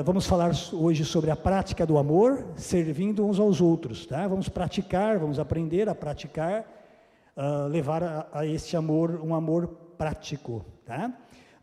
Vamos falar hoje sobre a prática do amor, servindo uns aos outros, tá? Vamos praticar, vamos aprender a praticar, levar a este amor, um amor prático, tá?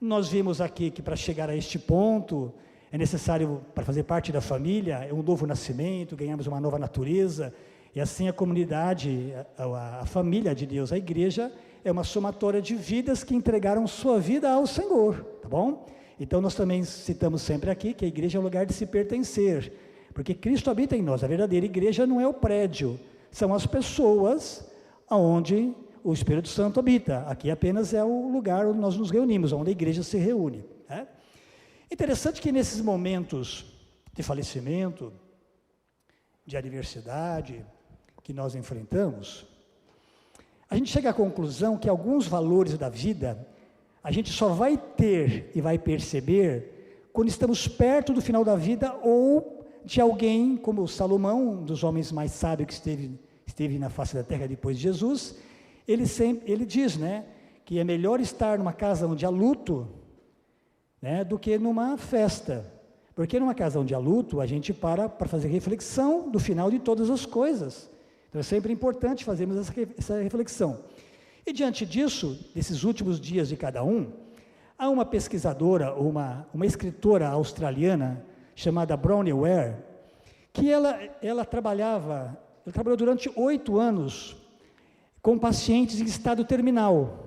Nós vimos aqui que para chegar a este ponto, é necessário, para fazer parte da família, é um novo nascimento, ganhamos uma nova natureza, e assim a comunidade, a família de Deus, a igreja, é uma somatória de vidas que entregaram sua vida ao Senhor, tá bom? Então nós também citamos sempre aqui que a igreja é o lugar de se pertencer, porque Cristo habita em nós. A verdadeira igreja não é o prédio, são as pessoas onde o Espírito Santo habita. Aqui apenas é o lugar onde nós nos reunimos, onde a igreja se reúne, né? Interessante que nesses momentos de falecimento, de adversidade que nós enfrentamos, a gente chega à conclusão que alguns valores da vida a gente só vai ter e vai perceber quando estamos perto do final da vida ou de alguém como Salomão, um dos homens mais sábios que esteve na face da terra depois de Jesus. Ele diz, né, que é melhor estar numa casa onde há luto, né, do que numa festa, porque numa casa onde há luto, a gente para fazer reflexão do final de todas as coisas. Então é sempre importante fazermos essa reflexão. E diante disso, desses últimos dias de cada um, há uma pesquisadora, uma escritora australiana, chamada Bronnie Ware, que ela trabalhou durante 8 anos com pacientes em estado terminal.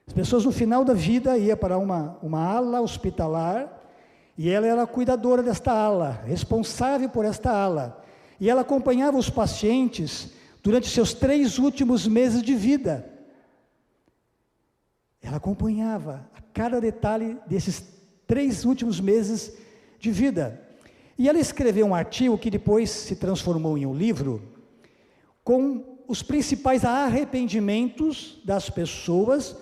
As pessoas no final da vida iam para uma ala hospitalar, e ela era a cuidadora desta ala, responsável por esta ala. E ela acompanhava os pacientes durante seus 3 últimos meses de vida. Ela acompanhava a cada detalhe desses 3 últimos meses de vida. E ela escreveu um artigo que depois se transformou em um livro, com os principais arrependimentos das pessoas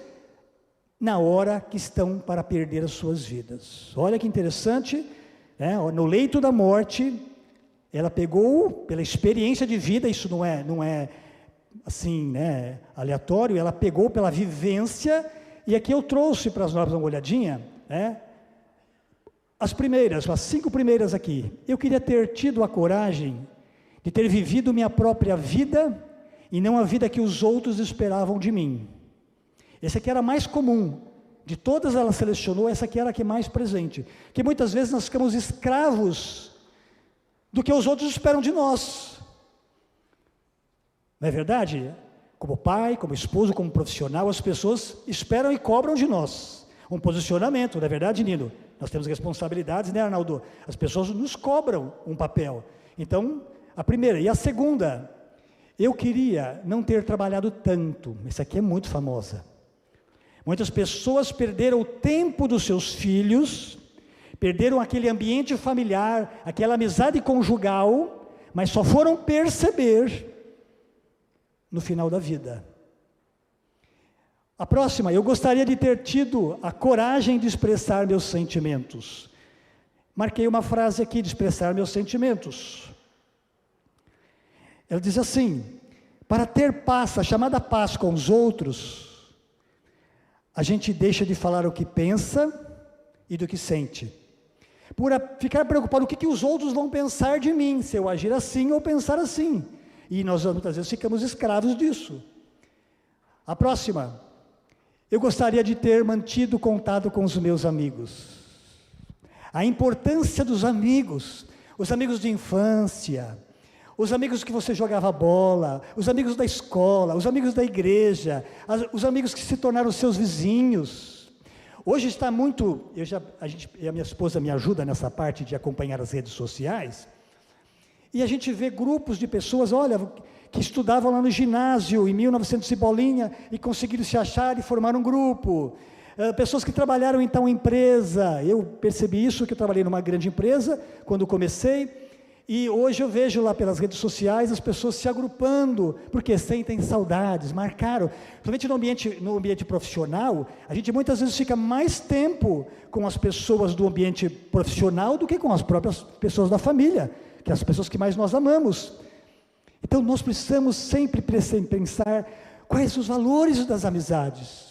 na hora que estão para perder as suas vidas. Olha que interessante, né? No leito da morte, ela pegou, pela experiência de vida, isso não é assim, né, aleatório, ela pegou pela vivência, e aqui eu trouxe para nós uma olhadinha, né, as 5 primeiras aqui. Eu queria ter tido a coragem de ter vivido minha própria vida, e não a vida que os outros esperavam de mim. Essa aqui era a mais comum, de todas ela selecionou, essa aqui era a que mais presente, que muitas vezes nós ficamos escravos do que os outros esperam de nós, não é verdade? Como pai, como esposo, como profissional, as pessoas esperam e cobram de nós um posicionamento, não é verdade, Nino? Nós temos responsabilidades, né, Arnaldo? As pessoas nos cobram um papel. Então, a primeira. E a segunda, eu queria não ter trabalhado tanto. Essa aqui é muito famosa. Muitas pessoas perderam o tempo dos seus filhos, perderam aquele ambiente familiar, aquela amizade conjugal, mas só foram perceber no final da vida. A próxima, eu gostaria de ter tido a coragem de expressar meus sentimentos. Marquei uma frase aqui, de expressar meus sentimentos. Ela diz assim: para ter paz, a chamada paz com os outros, a gente deixa de falar o que pensa e do que sente. Por ficar preocupado, o que os outros vão pensar de mim, se eu agir assim ou pensar assim. E nós muitas vezes ficamos escravos disso. A próxima, eu gostaria de ter mantido contato com os meus amigos. A importância dos amigos, os amigos de infância, os amigos que você jogava bola, os amigos da escola, os amigos da igreja, os amigos que se tornaram seus vizinhos. Hoje está muito, a minha esposa me ajuda nessa parte de acompanhar as redes sociais, e a gente vê grupos de pessoas, olha, que estudavam lá no ginásio em 1900 e bolinha, e conseguiram se achar e formar um grupo. Pessoas que trabalharam então em empresa, eu percebi isso, que eu trabalhei numa grande empresa, quando comecei, e hoje eu vejo lá pelas redes sociais as pessoas se agrupando, porque sentem saudades, marcaram, principalmente no ambiente profissional, a gente muitas vezes fica mais tempo com as pessoas do ambiente profissional do que com as próprias pessoas da família, que são as pessoas que mais nós amamos. Então nós precisamos sempre pensar quais os valores das amizades,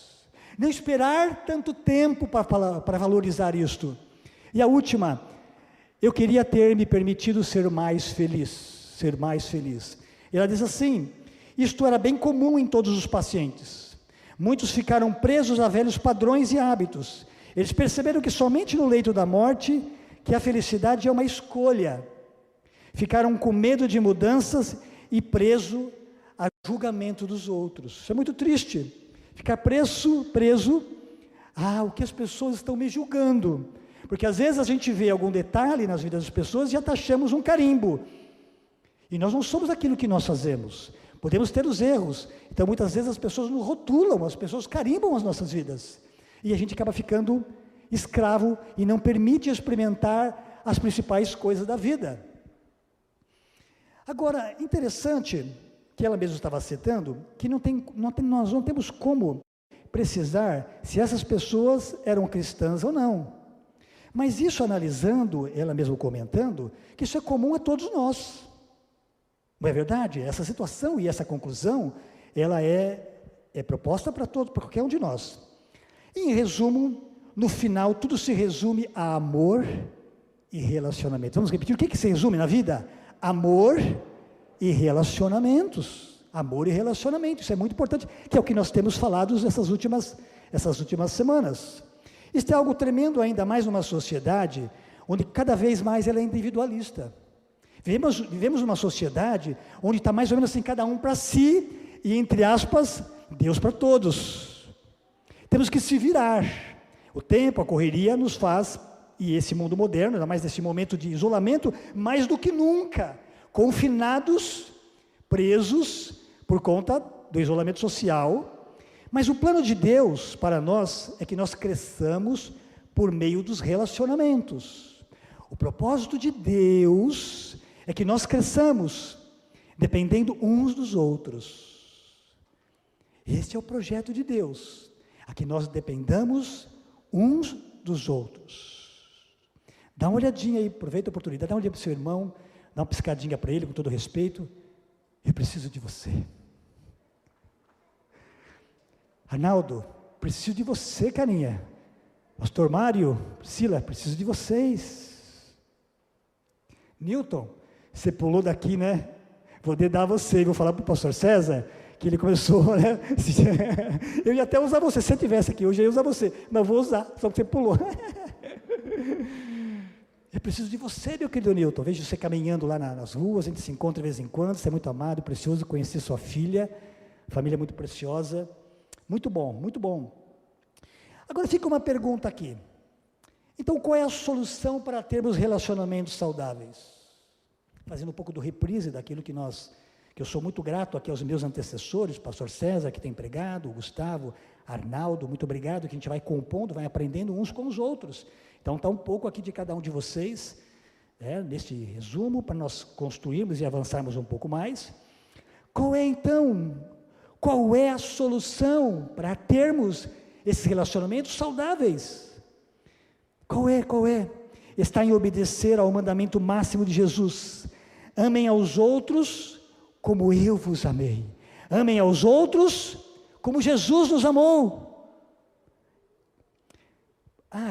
não esperar tanto tempo para valorizar isto. E a última, eu queria ter me permitido ser mais feliz, ser mais feliz. Ela diz assim: isto era bem comum em todos os pacientes. Muitos ficaram presos a velhos padrões e hábitos. Eles perceberam que somente no leito da morte que a felicidade é uma escolha. Ficaram com medo de mudanças e preso a julgamento dos outros. Isso é muito triste. Ficar preso o que as pessoas estão me julgando. Porque às vezes a gente vê algum detalhe nas vidas das pessoas e atachamos um carimbo. E nós não somos aquilo que nós fazemos. Podemos ter os erros. Então muitas vezes as pessoas nos rotulam, as pessoas carimbam as nossas vidas. E a gente acaba ficando escravo e não permite experimentar as principais coisas da vida. Agora, interessante que ela mesma estava citando, que nós não temos como precisar se essas pessoas eram cristãs ou não. Mas isso analisando, ela mesma comentando, que isso é comum a todos nós. Não é verdade? Essa situação e essa conclusão, ela é proposta para qualquer um de nós. E, em resumo, no final, tudo se resume a amor e relacionamento. Vamos repetir, o que se resume na vida? Amor e relacionamentos. Amor e relacionamento, isso é muito importante, que é o que nós temos falado essas últimas semanas. Isso é algo tremendo, ainda mais numa sociedade onde cada vez mais ela é individualista. Vivemos numa sociedade onde está mais ou menos assim, cada um para si, e entre aspas, Deus para todos. Temos que se virar. O tempo, a correria nos faz, e esse mundo moderno, ainda mais nesse momento de isolamento, mais do que nunca, confinados, presos, por conta do isolamento social. Mas o plano de Deus para nós é que nós cresçamos por meio dos relacionamentos. O propósito de Deus é que nós cresçamos dependendo uns dos outros. Esse é o projeto de Deus, a que nós dependamos uns dos outros. Dá uma olhadinha aí, aproveita a oportunidade, dá uma olhadinha para o seu irmão, dá uma piscadinha para ele, com todo respeito. Eu preciso de você. Arnaldo, preciso de você, carinha. Pastor Mário, Priscila, preciso de vocês. Newton, você pulou daqui, né? Vou dedar a você, vou falar para o pastor César, que ele começou, né? Eu ia até usar você, se você estivesse aqui hoje, eu ia usar você, mas vou usar, só que você pulou. Eu preciso de você, meu querido Newton. Vejo você caminhando lá nas ruas, a gente se encontra de vez em quando, você é muito amado, precioso, conhecer sua filha, família muito preciosa. Muito bom, muito bom. Agora fica uma pergunta aqui. Então, qual é a solução para termos relacionamentos saudáveis? Fazendo um pouco do reprise daquilo que eu sou muito grato aqui aos meus antecessores, pastor César, que tem pregado, o Gustavo, Arnaldo, muito obrigado, que a gente vai compondo, vai aprendendo uns com os outros. Então, está um pouco aqui de cada um de vocês, neste resumo, para nós construirmos e avançarmos um pouco mais. Qual é a solução para termos esses relacionamentos saudáveis? Qual é? Está em obedecer ao mandamento máximo de Jesus. Amem aos outros como eu vos amei. Amem aos outros como Jesus nos amou.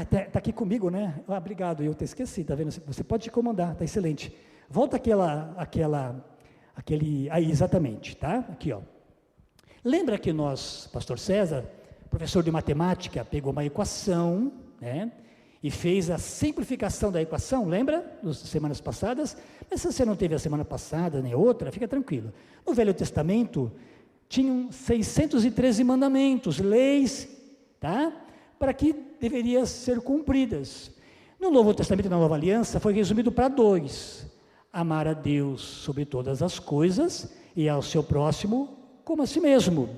Está aqui comigo, né? Obrigado, eu te esqueci, está vendo? Você pode te comandar, está excelente. Volta aí, exatamente, tá? Aqui, ó. Lembra que nós, pastor César, professor de matemática, pegou uma equação, né? E fez a simplificação da equação, lembra? Das semanas passadas. Mas se você não teve a semana passada, nem outra, fica tranquilo. No Velho Testamento, tinham 613 mandamentos, leis, tá? Para que deveriam ser cumpridas. No Novo Testamento e na Nova Aliança, foi resumido para 2. Amar a Deus sobre todas as coisas e ao seu próximo como a si mesmo.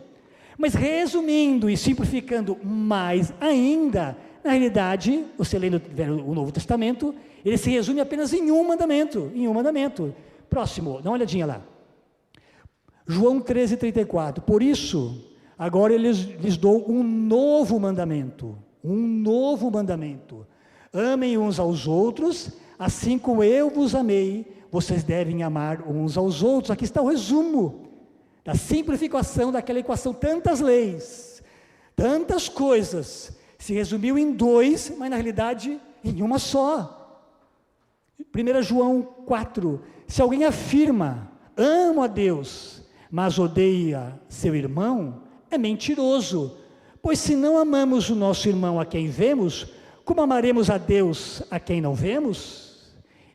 Mas resumindo e simplificando mais ainda, na realidade, você lendo o Novo Testamento, ele se resume apenas em um mandamento. Próximo, dá uma olhadinha lá. João 13:34. Por isso, agora eu lhes dou um novo mandamento. Amem uns aos outros, assim como eu vos amei, vocês devem amar uns aos outros. Aqui está o resumo da simplificação daquela equação. Tantas leis, tantas coisas, se resumiu em 2, mas na realidade em uma só. 1 João 4, se alguém afirma, amo a Deus, mas odeia seu irmão, é mentiroso, pois se não amamos o nosso irmão a quem vemos, como amaremos a Deus a quem não vemos?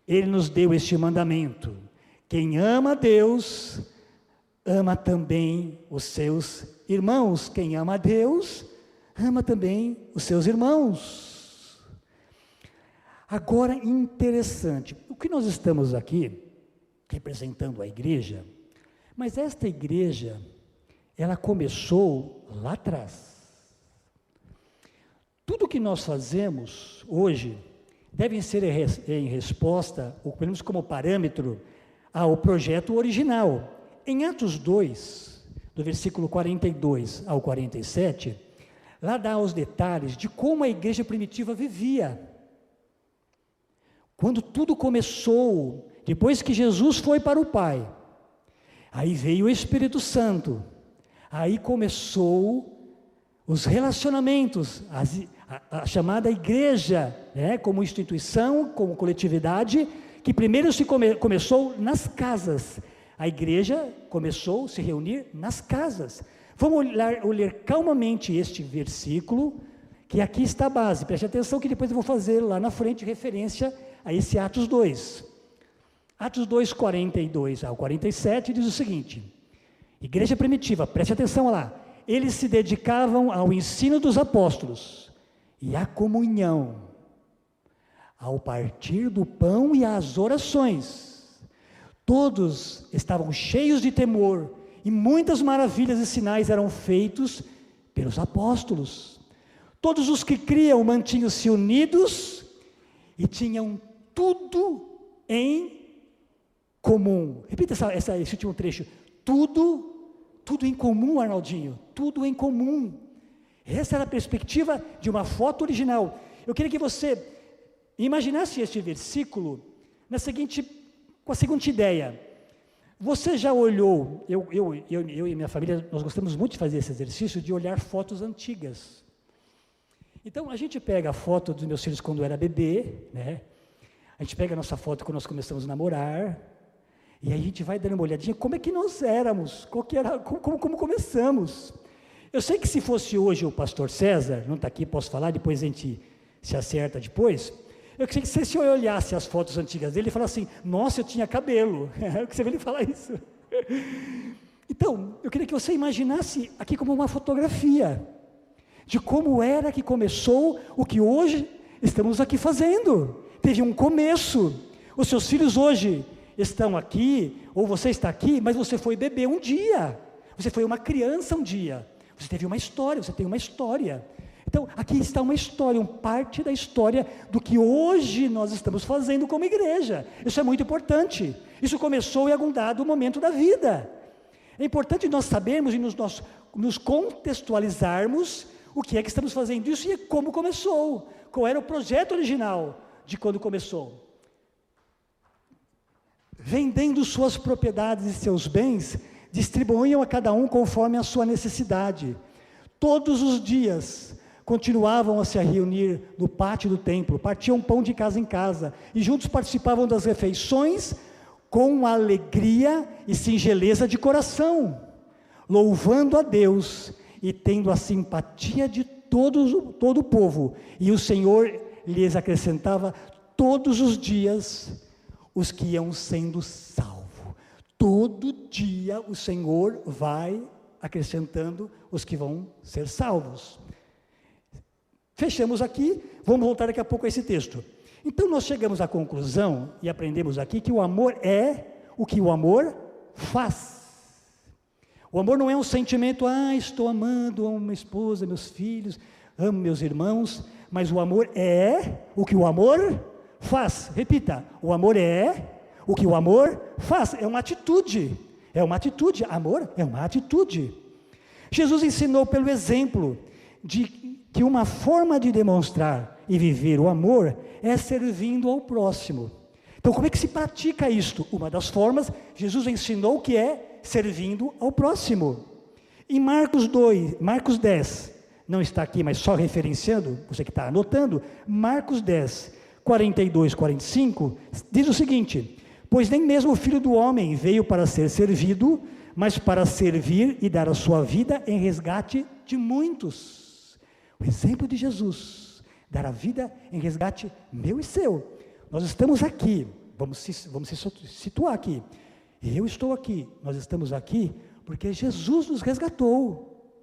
Ele nos deu este mandamento: quem ama a Deus, ama também os seus irmãos. Quem ama a Deus, ama também os seus irmãos. Agora, interessante, o que nós estamos aqui, representando a igreja, mas esta igreja, ela começou lá atrás. Tudo que nós fazemos hoje deve ser em resposta, ou pelo menos como parâmetro, ao projeto original. Em Atos 2, do versículo 42 ao 47, lá dá os detalhes de como a igreja primitiva vivia. Quando tudo começou, depois que Jesus foi para o Pai, aí veio o Espírito Santo, aí começou os relacionamentos, a chamada igreja, como instituição, como coletividade, que primeiro começou nas casas. A igreja começou a se reunir nas casas. Vamos olhar calmamente este versículo, que aqui está a base. Preste atenção que depois eu vou fazer lá na frente referência a esse Atos 2. Atos 2, 42 ao 47 diz o seguinte: igreja primitiva, preste atenção lá. Eles se dedicavam ao ensino dos apóstolos e à comunhão, ao partir do pão e às orações. Todos estavam cheios de temor, e muitas maravilhas e sinais eram feitos pelos apóstolos. Todos os que criam mantinham-se unidos e tinham tudo em comum. Repita esse último trecho. Tudo em comum, Arnaldinho. Tudo em comum. Essa era a perspectiva de uma foto original. Eu queria que você imaginasse este versículo com a seguinte ideia. Você já olhou, eu e minha família, nós gostamos muito de fazer esse exercício de olhar fotos antigas. Então, a gente pega a foto dos meus filhos quando eu era bebê, a gente pega a nossa foto quando nós começamos a namorar, e aí a gente vai dando uma olhadinha, como é que nós éramos, como começamos. Eu sei que se fosse hoje o pastor César, não está aqui, posso falar, depois a gente se acerta depois. Eu queria que você olhasse as fotos antigas dele e falasse assim, nossa, eu tinha cabelo. Você viu ele falar isso? Então, eu queria que você imaginasse aqui como uma fotografia de como era que começou o que hoje estamos aqui fazendo. Teve um começo. Os seus filhos hoje estão aqui, ou você está aqui, mas você foi bebê um dia. Você foi uma criança um dia. Você teve uma história, você tem uma história. Então, aqui está uma história, parte da história do que hoje nós estamos fazendo como igreja. Isso é muito importante. Isso começou em algum dado momento da vida. É importante nós sabermos e nos contextualizarmos o que é que estamos fazendo isso e como começou. Qual era o projeto original de quando começou. Vendendo suas propriedades e seus bens, distribuíam a cada um conforme a sua necessidade. Todos os dias continuavam a se reunir no pátio do templo, partiam pão de casa em casa, e juntos participavam das refeições com alegria e singeleza de coração, louvando a Deus e tendo a simpatia de todo o povo, e o Senhor lhes acrescentava todos os dias os que iam sendo salvos. Todo dia o Senhor vai acrescentando os que vão ser salvos. Fechamos aqui, vamos voltar daqui a pouco a esse texto. Então nós chegamos à conclusão e aprendemos aqui que o amor é o que o amor faz. O amor não é um sentimento, estou amando, amo minha esposa, meus filhos, amo meus irmãos, mas o amor é o que o amor faz. Repita, o amor é o que o amor faz, é uma atitude, amor é uma atitude. Jesus ensinou pelo exemplo de que uma forma de demonstrar e viver o amor é servindo ao próximo. Então, como é que se pratica isto? Uma das formas, Jesus ensinou que é servindo ao próximo. Em Marcos 10, não está aqui, mas só referenciando, você que está anotando, Marcos 10, 42, 45, diz o seguinte: pois nem mesmo o Filho do Homem veio para ser servido, mas para servir e dar a sua vida em resgate de muitos. O exemplo de Jesus, dar a vida em resgate meu e seu. Nós estamos aqui, vamos se situar aqui. Eu estou aqui, nós estamos aqui porque Jesus nos resgatou.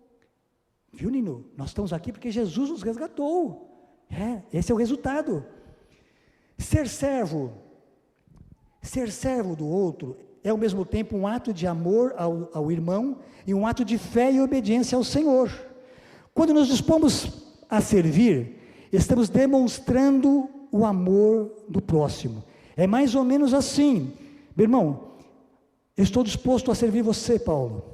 Viu, Nino? Nós estamos aqui porque Jesus nos resgatou. Esse é o resultado. Ser servo do outro é ao mesmo tempo um ato de amor ao irmão e um ato de fé e obediência ao Senhor. Quando nos dispomos a servir, estamos demonstrando o amor do próximo. É mais ou menos assim: meu irmão, eu estou disposto a servir você, Paulo.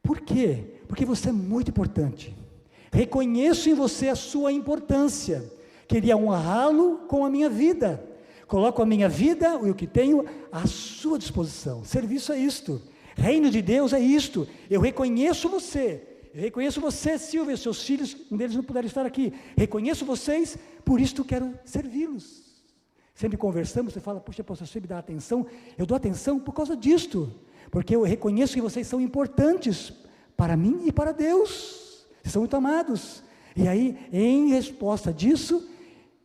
Por quê? Porque você é muito importante. Reconheço em você a sua importância. Queria honrá-lo com a minha vida. Coloco a minha vida e o que tenho à sua disposição. Serviço é isto. Reino de Deus é isto. Eu reconheço você. Eu reconheço você, Silvia, seus filhos, um deles não puderam estar aqui. Reconheço vocês, por isto quero servi-los. Sempre conversamos, você fala: puxa, você me dá atenção. Eu dou atenção por causa disto. Porque eu reconheço que vocês são importantes para mim e para Deus. Vocês são muito amados. E aí, em resposta disso,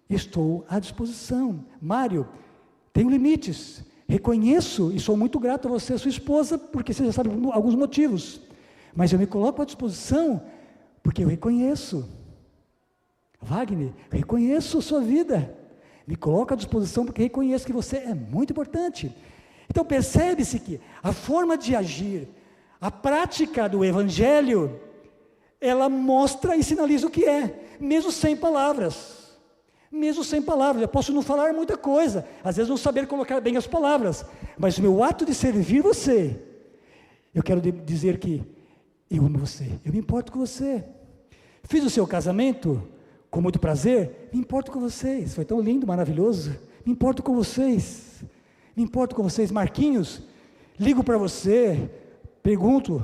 estou à disposição. Mário, tenho limites. Reconheço e sou muito grato a você, sua esposa, porque você já sabe alguns motivos. Mas eu me coloco à disposição porque eu reconheço. Wagner, reconheço sua vida. Me coloco à disposição porque reconheço que você é muito importante. Então percebe-se que a forma de agir, a prática do Evangelho, ela mostra e sinaliza o que é, mesmo sem palavras. Mesmo sem palavras, eu posso não falar muita coisa, às vezes não saber colocar bem as palavras, mas o meu ato de servir você, eu quero dizer que eu amo você, eu me importo com você. Fiz o seu casamento com muito prazer, me importo com vocês, foi tão lindo, maravilhoso, me importo com vocês, Marquinhos, ligo para você, pergunto,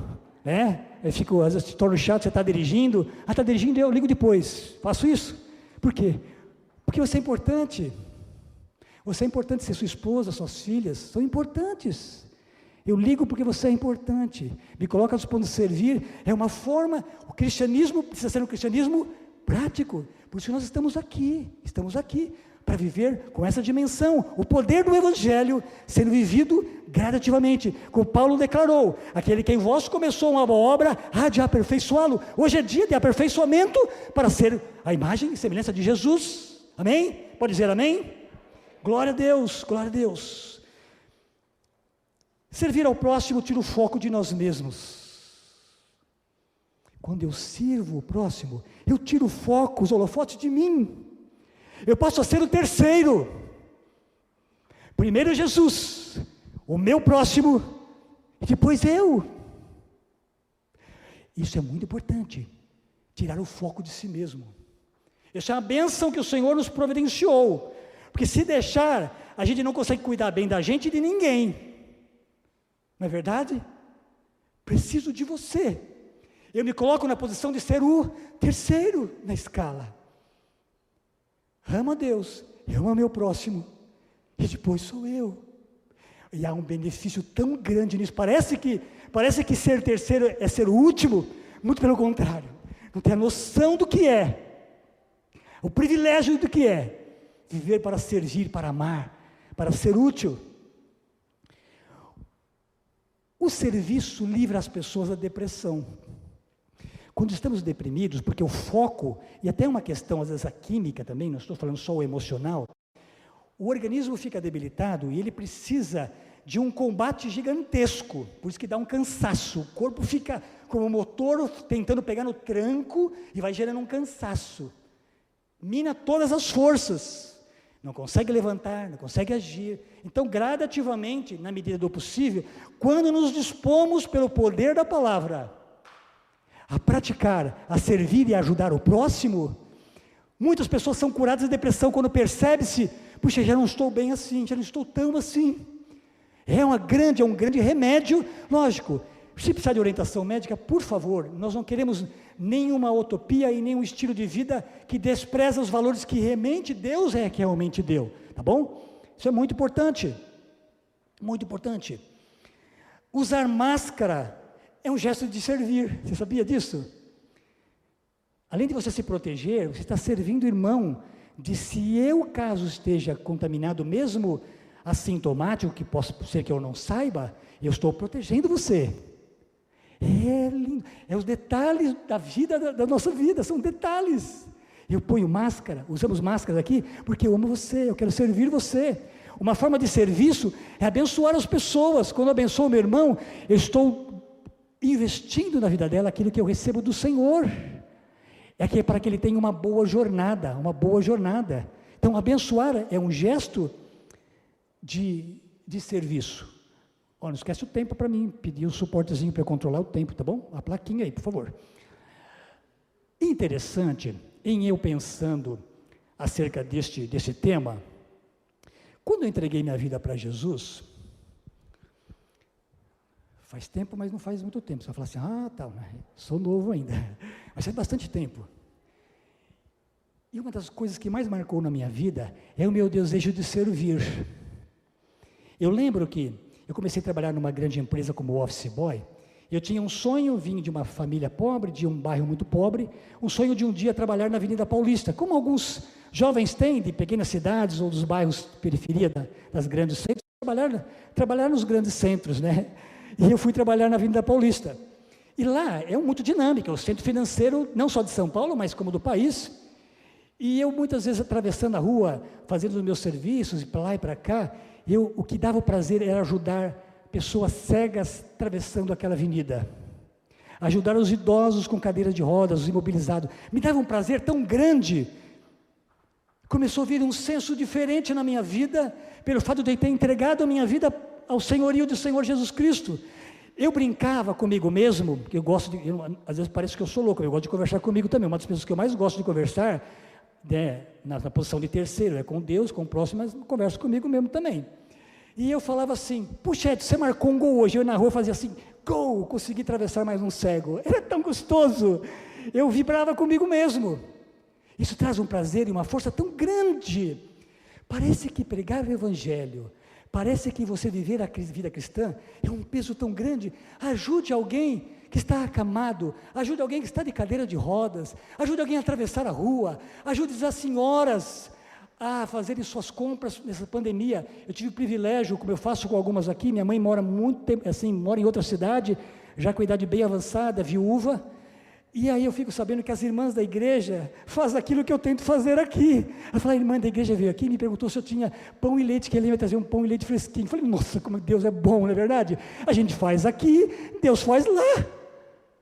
eu fico, às vezes, torno chato, você está dirigindo, está dirigindo, eu ligo depois, faço isso, por quê? Porque você é importante, ser sua esposa, suas filhas, são importantes. Eu ligo porque você é importante, me coloca à disposição de servir, é uma forma, o cristianismo precisa ser um cristianismo prático, por isso nós estamos aqui para viver com essa dimensão, o poder do Evangelho sendo vivido gradativamente, como Paulo declarou: aquele que em vós começou uma boa obra, há de aperfeiçoá-lo. Hoje é dia de aperfeiçoamento para ser a imagem e semelhança de Jesus, amém? Pode dizer amém? Glória a Deus, glória a Deus. Servir ao próximo tira o foco de nós mesmos. Quando eu sirvo o próximo, eu tiro o foco, os holofotes de mim. Eu passo a ser o terceiro. Primeiro Jesus, o meu próximo, e depois eu. Isso é muito importante, tirar o foco de si mesmo. Essa é uma bênção que o Senhor nos providenciou, porque se deixar, a gente não consegue cuidar bem da gente e de ninguém. Não é verdade? Preciso de você. Eu me coloco na posição de ser o terceiro na escala. Amo a Deus, eu amo o meu próximo, e depois sou eu. E há um benefício tão grande nisso. Parece que ser terceiro é ser o último. Muito pelo contrário. Não tem a noção do que é. O privilégio do que é. Viver para servir, para amar, para ser útil. O serviço livra as pessoas da depressão. Quando estamos deprimidos, porque o foco, e até uma questão, às vezes a química também, não estou falando só o emocional, o organismo fica debilitado e ele precisa de um combate gigantesco, por isso que dá um cansaço, o corpo fica como um motor tentando pegar no tranco e vai gerando um cansaço, mina todas as forças, não consegue levantar, não consegue agir. Então gradativamente, na medida do possível, quando nos dispomos pelo poder da palavra, a praticar, a servir e a ajudar o próximo, muitas pessoas são curadas de depressão quando percebe-se, puxa, já não estou bem assim, já não estou tão assim. É um grande remédio, lógico, se precisar de orientação médica, por favor, nós não queremos nenhuma utopia e nenhum estilo de vida que despreza os valores que realmente Deus que realmente deu, tá bom? Isso é muito importante, muito importante. Usar máscara é um gesto de servir, você sabia disso? Além de você se proteger, você está servindo o irmão, de se eu caso esteja contaminado, mesmo assintomático, que possa ser que eu não saiba, eu estou protegendo você. É lindo, é os detalhes da vida, da nossa vida, são detalhes. Eu ponho máscara, usamos máscaras aqui, porque eu amo você, eu quero servir você. Uma forma de serviço é abençoar as pessoas. Quando eu abençoo meu irmão, eu estou investindo na vida dela aquilo que eu recebo do Senhor. É para que ele tenha uma boa jornada, uma boa jornada. Então, abençoar é um gesto de serviço. Não esquece o tempo para mim, pedir um suportezinho para eu controlar o tempo, tá bom? A plaquinha aí, por favor. Interessante, em eu pensando acerca deste tema, quando eu entreguei minha vida para Jesus, faz tempo, mas não faz muito tempo. Você vai falar assim, tá, sou novo ainda, mas faz bastante tempo. E uma das coisas que mais marcou na minha vida é o meu desejo de servir. Eu lembro que eu comecei a trabalhar numa grande empresa como office boy. Eu tinha um sonho, vim de uma família pobre, de um bairro muito pobre, um sonho de um dia trabalhar na Avenida Paulista, como alguns jovens têm de pequenas cidades ou dos bairros periferia das grandes centros, trabalhar nos grandes centros, né? E eu fui trabalhar na Avenida Paulista. E lá é muito dinâmico, é o centro financeiro, não só de São Paulo, mas como do país. E eu muitas vezes atravessando a rua, fazendo os meus serviços, e para lá e para cá, o que dava prazer era ajudar pessoas cegas atravessando aquela avenida, ajudar os idosos com cadeiras de rodas, os imobilizados, me dava um prazer tão grande, começou a vir um senso diferente na minha vida, pelo fato de eu ter entregado a minha vida ao senhorio do Senhor Jesus Cristo. Eu brincava comigo mesmo, que às vezes parece que eu sou louco, eu gosto de conversar comigo também, uma das pessoas que eu mais gosto de conversar, na posição de terceiro, é com Deus, com o próximo, mas converso comigo mesmo também. E eu falava assim, puxa Edson, você marcou um gol hoje, eu na rua fazia assim, gol, consegui atravessar mais um cego, era tão gostoso, eu vibrava comigo mesmo. Isso traz um prazer e uma força tão grande. Parece que pregar o Evangelho, parece que você viver a vida cristã é um peso tão grande. Ajude alguém que está acamado, ajude alguém que está de cadeira de rodas, ajude alguém a atravessar a rua, ajude as senhoras a fazerem suas compras nessa pandemia. Eu tive o privilégio, como eu faço com algumas aqui, minha mãe mora muito tempo, assim, mora em outra cidade, já com idade bem avançada, viúva, e aí eu fico sabendo que as irmãs da igreja fazem aquilo que eu tento fazer aqui. Eu falei, a irmã da igreja veio aqui e me perguntou se eu tinha pão e leite, que ele ia trazer um pão e leite fresquinho. Eu falei, nossa, como Deus é bom, não é verdade? A gente faz aqui, Deus faz lá.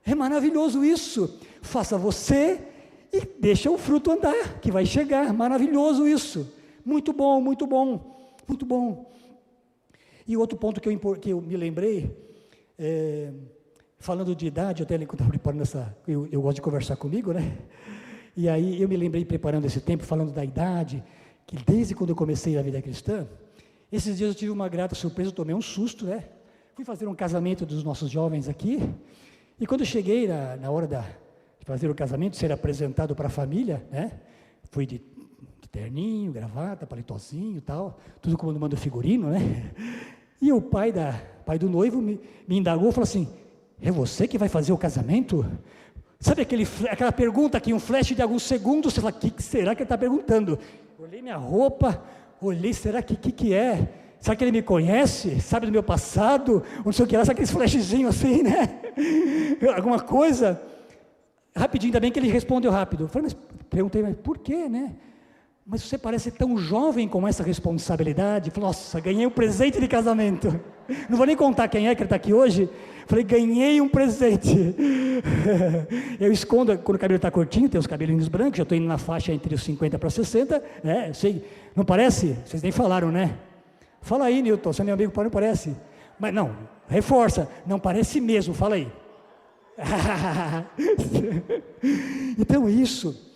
É maravilhoso isso. Faça você e deixa o fruto andar, que vai chegar. Maravilhoso isso. Muito bom, muito bom, muito bom. E outro ponto que eu me lembrei, falando de idade, eu até estava preparando eu gosto de conversar comigo, né? E aí eu me lembrei, preparando esse tempo, falando da idade, que desde quando eu comecei a vida cristã, esses dias eu tive uma grata surpresa, eu tomei um susto, né? Fui fazer um casamento dos nossos jovens aqui, e quando eu cheguei na hora de fazer o casamento, ser apresentado para a família, né? Fui de terninho, gravata, palitozinho e tal, tudo como manda o figurino, né? E o pai do noivo me indagou, falou assim, é você que vai fazer o casamento? Sabe aquela pergunta que um flash de alguns segundos, você fala, o que será que ele está perguntando? Olhei minha roupa, será que é? Será que ele me conhece? Sabe do meu passado? Não sei o que lá, sabe aqueles flashzinhos assim, né? Alguma coisa? Rapidinho, ainda bem que ele respondeu rápido. Perguntei, mas por quê, né? Mas você parece tão jovem com essa responsabilidade. Falei, nossa, ganhei um presente de casamento. Não vou nem contar quem é que está aqui hoje. Falei, ganhei um presente. Eu escondo, quando o cabelo está curtinho, tem os cabelinhos brancos, já estou indo na faixa entre os 50 para 60, né? Sei, não parece? Vocês nem falaram, né? Fala aí, Newton, seu meu amigo, não parece? Mas não, reforça, não parece mesmo, fala aí. Então isso,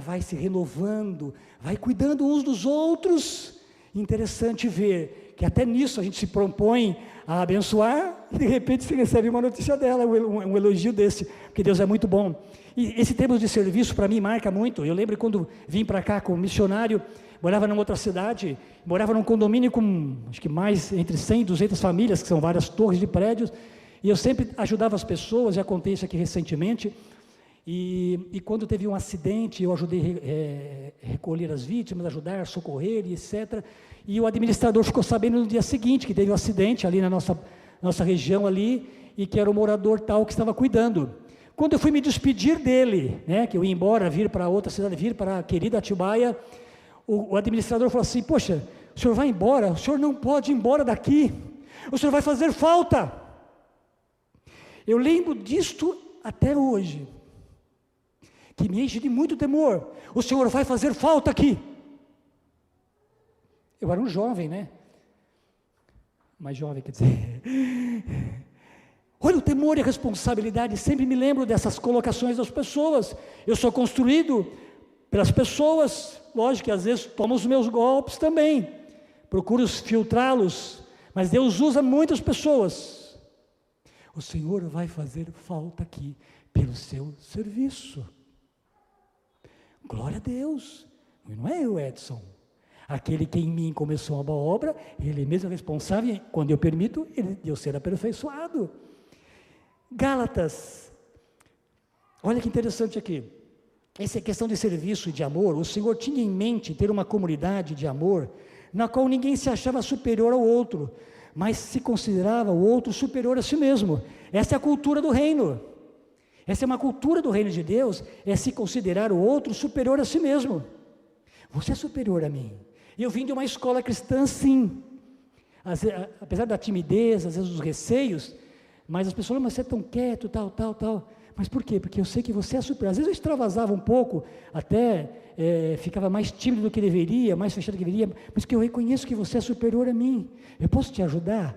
vai se renovando, vai cuidando uns dos outros. Interessante ver que até nisso a gente se propõe a abençoar, e de repente você recebe uma notícia dela, um elogio desse, porque Deus é muito bom. E esse termo de serviço para mim marca muito. Eu lembro quando vim para cá como missionário, morava numa outra cidade, morava num condomínio com, acho que mais, entre 100 e 200 famílias, que são várias torres de prédios, e eu sempre ajudava as pessoas, já contei isso aqui recentemente, e quando teve um acidente, eu ajudei a recolher as vítimas, ajudar, socorrer, e etc. E o administrador ficou sabendo no dia seguinte que teve um acidente ali na nossa região ali, e que era o morador tal que estava cuidando. Quando eu fui me despedir dele, né, que eu ia embora, vir para outra cidade, vir para a querida Atibaia, o administrador falou assim: poxa, o senhor vai embora? O senhor não pode ir embora daqui, o senhor vai fazer falta. Eu lembro disto até hoje, que me enche de muito temor. O senhor vai fazer falta aqui. Eu era um jovem, né? Mais jovem, quer dizer. Olha, o temor e a responsabilidade, sempre me lembro dessas colocações das pessoas. Eu sou construído pelas pessoas, lógico que às vezes tomo os meus golpes também, procuro filtrá-los, mas Deus usa muitas pessoas. O Senhor vai fazer falta aqui pelo seu serviço. Glória a Deus. Não é eu, Edson. Aquele que em mim começou uma boa obra, Ele mesmo é responsável, quando eu permito, de eu ser aperfeiçoado. Gálatas, olha que interessante aqui, essa questão de serviço e de amor. O Senhor tinha em mente ter uma comunidade de amor, na qual ninguém se achava superior ao outro, mas se considerava o outro superior a si mesmo. Essa é a cultura do reino, essa é uma cultura do reino de Deus, é se considerar o outro superior a si mesmo. Você é superior a mim. Eu vim de uma escola cristã, sim, apesar da timidez, às vezes dos receios, mas as pessoas falam: mas você é tão quieto, tal. Mas por quê? Porque eu sei que você é superior. Às vezes eu extravasava um pouco, até ficava mais tímido do que deveria, mais fechado do que deveria, mas que eu reconheço que você é superior a mim. Eu posso te ajudar?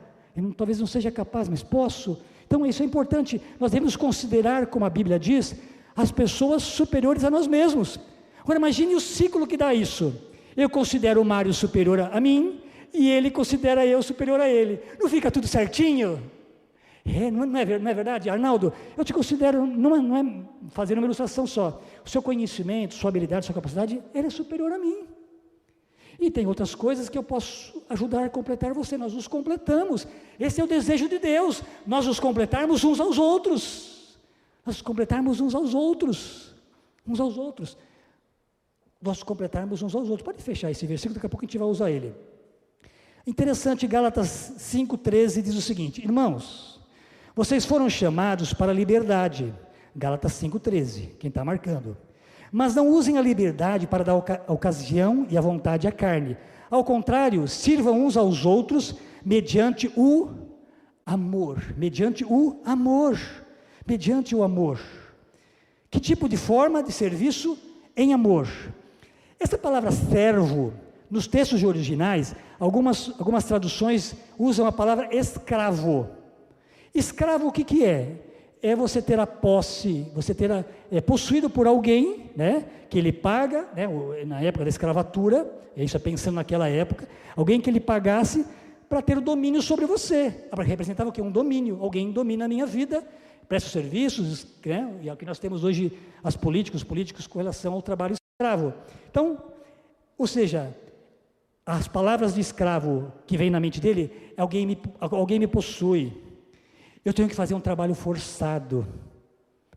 Talvez não seja capaz, mas posso. Então isso é importante. Nós devemos considerar, como a Bíblia diz, as pessoas superiores a nós mesmos. Agora imagine o ciclo que dá isso. Eu considero o Mário superior a mim, e ele considera eu superior a ele. Não fica tudo certinho? Não é verdade, Arnaldo? Eu te considero, não é fazendo uma ilustração só, o seu conhecimento, sua habilidade, sua capacidade, ele é superior a mim. E tem outras coisas que eu posso ajudar a completar você. Nós nos completamos. Esse é o desejo de Deus, nós nos completarmos uns aos outros. Nós completarmos uns aos outros. Nós completarmos uns aos outros. Pode fechar esse versículo, daqui a pouco a gente vai usar ele. Interessante, Gálatas 5,13 diz o seguinte: irmãos, vocês foram chamados para a liberdade. Gálatas 5,13, quem está marcando. Mas não usem a liberdade para dar a ocasião e a vontade à carne. Ao contrário, sirvam uns aos outros mediante o amor. Mediante o amor. Que tipo de forma de serviço? Em amor. Essa palavra servo, nos textos originais, algumas traduções usam a palavra escravo. Escravo o que é? É você ter a posse, você ter possuído por alguém, né, que ele paga, né, na época da escravatura, isso é pensando naquela época, alguém que ele pagasse para ter o domínio sobre você. Representava o quê? Um domínio. Alguém domina a minha vida, presta serviços, né, e é o que nós temos hoje, os políticos com relação ao trabalho escravo. Então, ou seja, as palavras de escravo que vem na mente dele, alguém me possui. Eu tenho que fazer um trabalho forçado.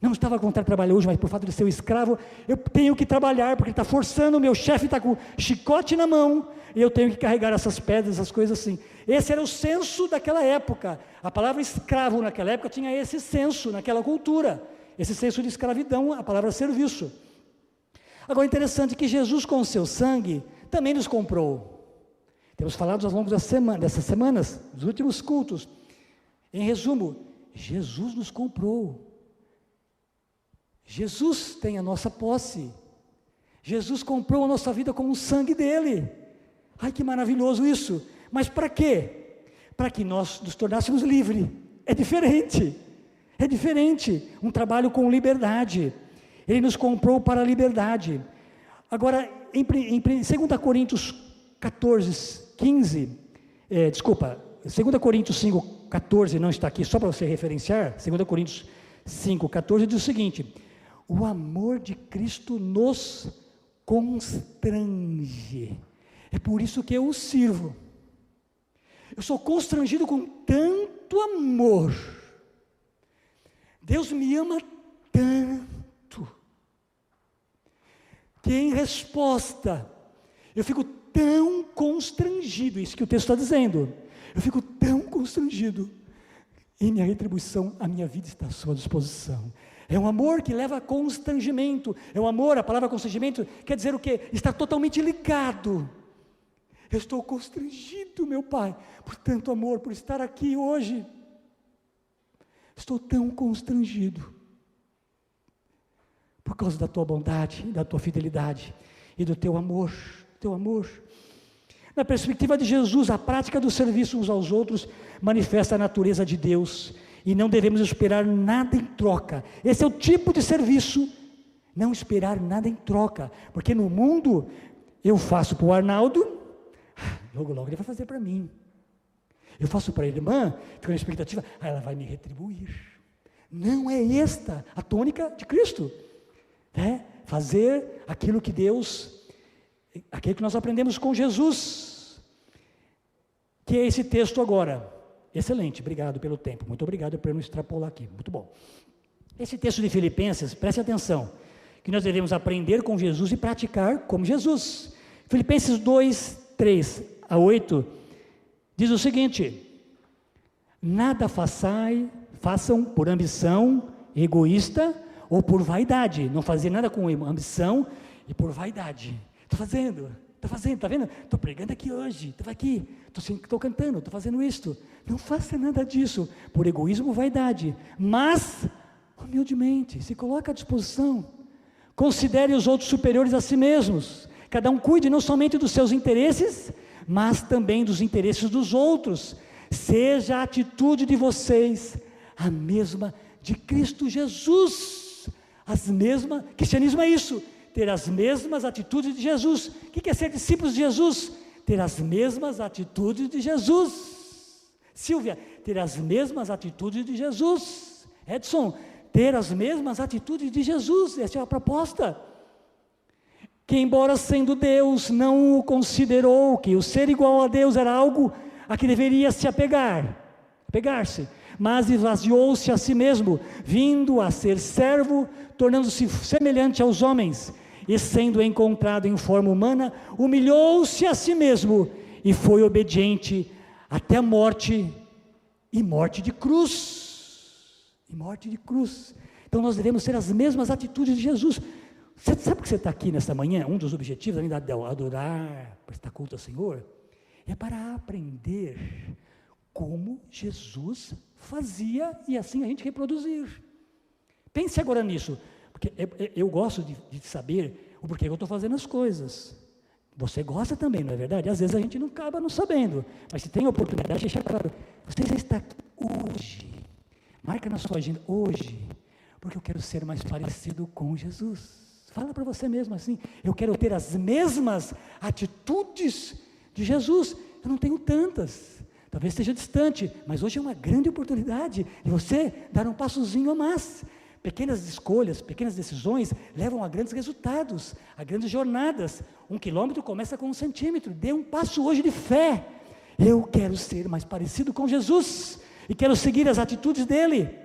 Não estava com vontade de trabalhar hoje, mas por fato de ser um escravo, eu tenho que trabalhar, porque ele está forçando, o meu chefe está com chicote na mão, e eu tenho que carregar essas pedras, essas coisas assim. Esse era o senso daquela época. A palavra escravo naquela época tinha esse senso, naquela cultura. Esse senso de escravidão, a palavra serviço. Agora, interessante que Jesus, com o seu sangue, também nos comprou. Temos falado ao longo dessas semanas, dos últimos cultos. Em resumo, Jesus nos comprou. Jesus tem a nossa posse. Jesus comprou a nossa vida com o sangue dele. Ai, que maravilhoso isso. Mas para quê? Para que nós nos tornássemos livres. É diferente. Um trabalho com liberdade. Ele nos comprou para a liberdade. Agora, em 2 Coríntios 14, 15, 2 Coríntios 5,14 não está aqui, só para você referenciar. 2 Coríntios 5,14 diz o seguinte: o amor de Cristo nos constrange. É por isso que eu o sirvo. Eu sou constrangido com tanto amor. Deus me ama tanto, que em resposta, eu fico tão constrangido, isso que o texto está dizendo, eu fico tão constrangido, em minha retribuição, a minha vida está à sua disposição. É um amor que leva a constrangimento, é um amor, a palavra constrangimento quer dizer o quê? Está totalmente ligado. Eu estou constrangido, meu Pai, por tanto amor, por estar aqui hoje. Estou tão constrangido, por causa da tua bondade, da tua fidelidade e do teu amor, Na perspectiva de Jesus, a prática do serviço uns aos outros manifesta a natureza de Deus, e não devemos esperar nada em troca. Esse é o tipo de serviço, não esperar nada em troca, porque no mundo, eu faço para o Arnaldo, logo ele vai fazer para mim. Eu faço para a irmã, fico na expectativa, ela vai me retribuir. Não é esta a tônica de Cristo, né? Fazer aquilo que aquilo que nós aprendemos com Jesus, que é esse texto agora. Excelente, obrigado pelo tempo, muito obrigado por não extrapolar aqui, muito bom. Esse texto de Filipenses, preste atenção, que nós devemos aprender com Jesus e praticar como Jesus. Filipenses 2, 3 a 8, diz o seguinte: nada façam por ambição egoísta ou por vaidade. Não fazer nada com ambição e por vaidade. Estou fazendo, está vendo? Estou pregando aqui hoje, estou cantando, estou fazendo isto. Não faça nada disso por egoísmo ou vaidade, mas humildemente, se coloque à disposição. Considere os outros superiores a si mesmos. Cada um cuide não somente dos seus interesses, mas também dos interesses dos outros. Seja a atitude de vocês a mesma de Cristo Jesus. Cristianismo é isso, ter as mesmas atitudes de Jesus. O que é ser discípulos de Jesus? Ter as mesmas atitudes de Jesus. Silvia, ter as mesmas atitudes de Jesus. Edson, ter as mesmas atitudes de Jesus. Essa é a proposta. Que embora sendo Deus, não o considerou que o ser igual a Deus era algo a que deveria se apegar-se, mas esvaziou-se a si mesmo, vindo a ser servo, tornando-se semelhante aos homens, e sendo encontrado em forma humana, humilhou-se a si mesmo, e foi obediente até a morte, e morte de cruz. Então nós devemos ter as mesmas atitudes de Jesus. Você sabe que você está aqui nesta manhã? Um dos objetivos, além de adorar, prestar culto ao Senhor, é para aprender como Jesus fazia e assim a gente reproduzir. Pense agora nisso, porque eu gosto de saber o porquê eu estou fazendo as coisas. Você gosta também, não é verdade? Às vezes a gente não acaba não sabendo, mas se tem a oportunidade, deixa claro, você já está aqui hoje, marca na sua agenda, hoje, porque eu quero ser mais parecido com Jesus. Fala para você mesmo assim, eu quero ter as mesmas atitudes de Jesus. Eu não tenho tantas, talvez esteja distante, mas hoje é uma grande oportunidade de você dar um passozinho a mais. Pequenas escolhas, pequenas decisões levam a grandes resultados, a grandes jornadas. 1 quilômetro começa com 1 centímetro. Dê um passo hoje de fé. Eu quero ser mais parecido com Jesus e quero seguir as atitudes dele.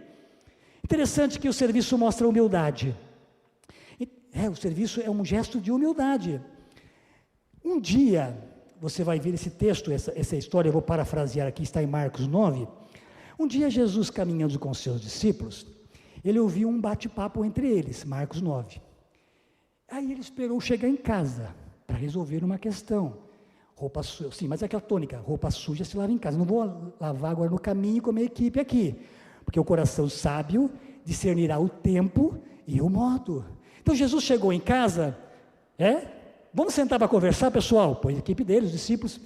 Interessante que o serviço mostra humildade. O serviço é um gesto de humildade. Um dia, você vai ver esse texto, essa história, eu vou parafrasear aqui, está em Marcos 9. Um dia Jesus caminhando com seus discípulos, ele ouviu um bate-papo entre eles, Marcos 9. Aí ele esperou chegar em casa, para resolver uma questão. Roupa suja, sim, mas é aquela tônica, roupa suja se lava em casa. Não vou lavar agora no caminho com a minha equipe aqui, porque o coração sábio discernirá o tempo e o modo. Então Jesus chegou em casa, vamos sentar para conversar, pessoal? Pois a equipe dele, os discípulos.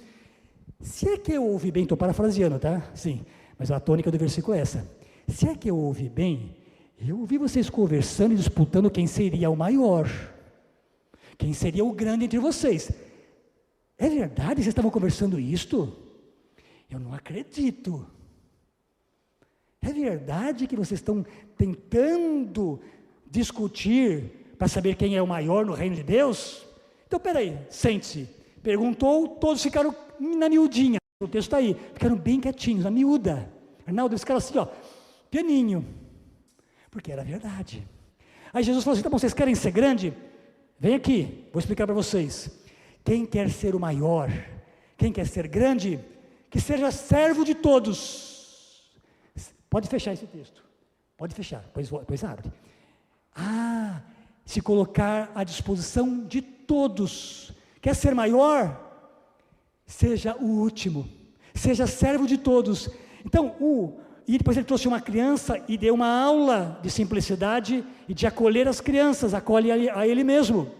Se é que eu ouvi bem, estou parafraseando, tá? Sim, mas a tônica do versículo é essa. Se é que eu ouvi bem, eu ouvi vocês conversando e disputando quem seria o maior, quem seria o grande entre vocês. É verdade? Vocês estavam conversando isto? Eu não acredito. É verdade que vocês estão tentando discutir para saber quem é o maior no reino de Deus? Então, peraí, sente-se. Perguntou, todos ficaram na miudinha. O texto está aí. Ficaram bem quietinhos, na miúda. Arnaldo, eles ficaram assim, ó, pianinho. Porque era verdade. Aí Jesus falou assim, tá bom, vocês querem ser grande? Vem aqui, vou explicar para vocês. Quem quer ser o maior, quem quer ser grande, que seja servo de todos. Pode fechar esse texto. Pode fechar, depois abre. Se colocar à disposição de todos. Quer ser maior? Seja o último. Seja servo de todos. Então, e depois ele trouxe uma criança e deu uma aula de simplicidade e de acolher as crianças, acolhe a ele mesmo.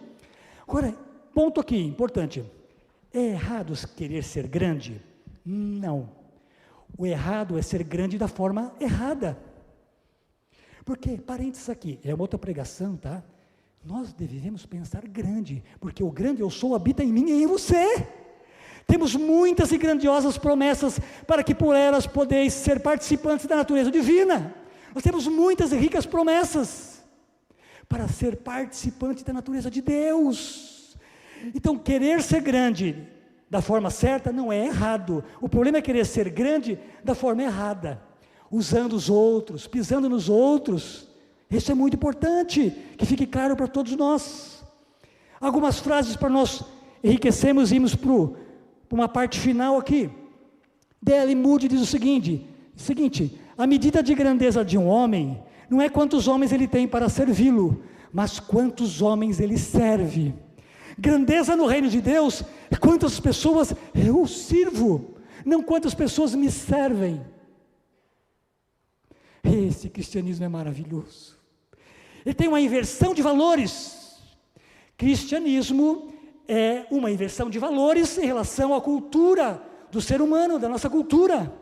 Agora, ponto aqui, importante. É errado querer ser grande? Não. O errado é ser grande da forma errada. Porque, parênteses aqui, é uma outra pregação, tá? Nós devemos pensar grande, porque o grande eu sou habita em mim e em você. Temos muitas e grandiosas promessas para que por elas podeis ser participantes da natureza divina. Nós temos muitas e ricas promessas para ser participantes da natureza de Deus. Então, querer ser grande da forma certa não é errado. O problema é querer ser grande da forma errada, usando os outros, pisando nos outros. Isso é muito importante, que fique claro para todos nós. Algumas frases para nós enriquecermos e irmos para uma parte final aqui. D.L. Moody diz o seguinte, a medida de grandeza de um homem não é quantos homens ele tem para servi-lo, mas quantos homens ele serve. Grandeza no reino de Deus é quantas pessoas eu sirvo, não quantas pessoas me servem. Esse cristianismo é maravilhoso. Ele tem uma inversão de valores. Cristianismo é uma inversão de valores em relação à cultura do ser humano, da nossa cultura.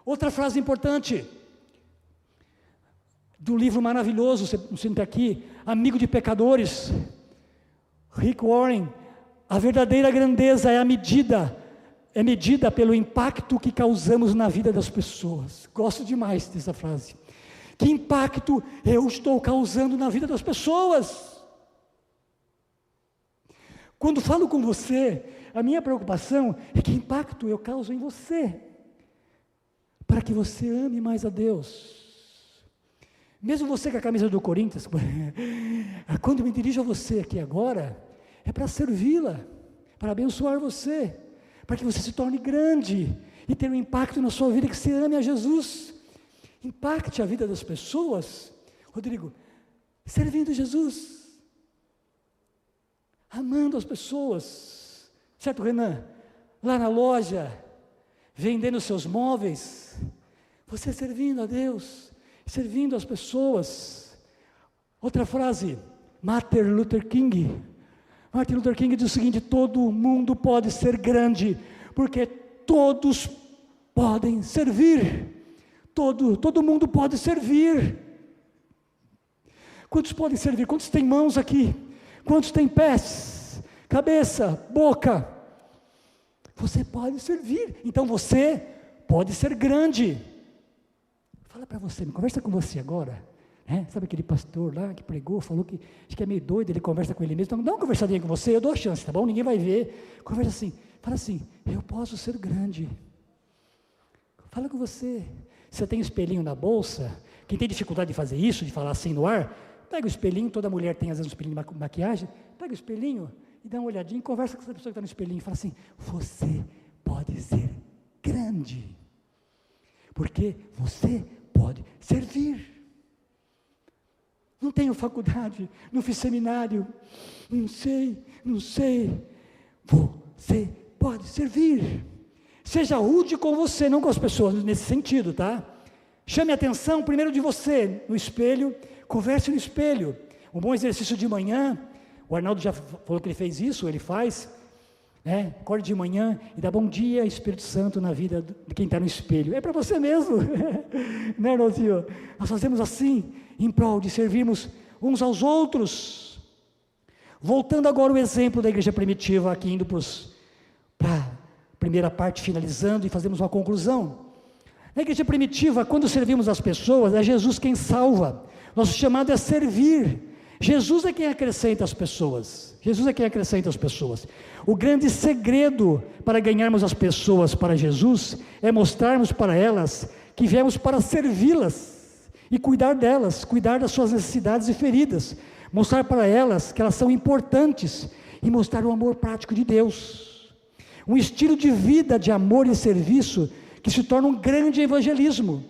Outra frase importante, do livro maravilhoso, você senta aqui, Amigo de Pecadores, Rick Warren, a verdadeira grandeza é medida pelo impacto que causamos na vida das pessoas. Gosto demais dessa frase. Que impacto eu estou causando na vida das pessoas? Quando falo com você, a minha preocupação é que impacto eu causo em você, para que você ame mais a Deus. Mesmo você com a camisa do Corinthians, quando eu me dirijo a você aqui agora, é para servi-la, para abençoar você, para que você se torne grande e tenha um impacto na sua vida, que você ame a Jesus. Impacte a vida das pessoas, Rodrigo, servindo Jesus, amando as pessoas, certo, Renan? Lá na loja, vendendo seus móveis, você servindo a Deus, servindo as pessoas. Outra frase, Martin Luther King diz o seguinte: todo mundo pode ser grande, porque todos podem servir. Todo mundo pode servir. Quantos podem servir? Quantos têm mãos aqui? Quantos têm pés, cabeça, boca? Você pode servir, então você pode ser grande. Fala para você, conversa com você agora, né? Sabe aquele pastor lá que pregou, falou que acho que é meio doido, ele conversa com ele mesmo. Então, dá uma conversadinha com você, eu dou a chance, tá bom? Ninguém vai ver. Conversa assim, fala assim: eu posso ser grande. Fala com você. Você tem espelhinho na bolsa? Quem tem dificuldade de fazer isso, de falar assim no ar, pega o espelhinho. Toda mulher tem às vezes um espelhinho de maquiagem. Pega o espelhinho e dá uma olhadinha, conversa com essa pessoa que está no espelhinho e fala assim: você pode ser grande, porque você pode servir. Não tenho faculdade, não fiz seminário, não sei. Você pode servir. Seja rude com você, não com as pessoas, nesse sentido, tá? Chame a atenção primeiro de você, no espelho, converse no espelho. Um bom exercício de manhã, o Arnaldo já falou que ele fez isso, ele faz, né? Acorde de manhã e dá bom dia, Espírito Santo, na vida de quem está no espelho. É para você mesmo, né, Arnaldinho? Nós fazemos assim, em prol de servirmos uns aos outros. Voltando agora ao exemplo da igreja primitiva, aqui indo para primeira parte finalizando e fazemos uma conclusão. Na igreja primitiva, quando servimos as pessoas, é Jesus quem salva. Nosso chamado é servir. Jesus é quem acrescenta as pessoas. Jesus é quem acrescenta as pessoas. O grande segredo para ganharmos as pessoas para Jesus é mostrarmos para elas que viemos para servi-las e cuidar delas, cuidar das suas necessidades e feridas, mostrar para elas que elas são importantes e mostrar o amor prático de Deus. Um estilo de vida de amor e serviço que se torna um grande evangelismo,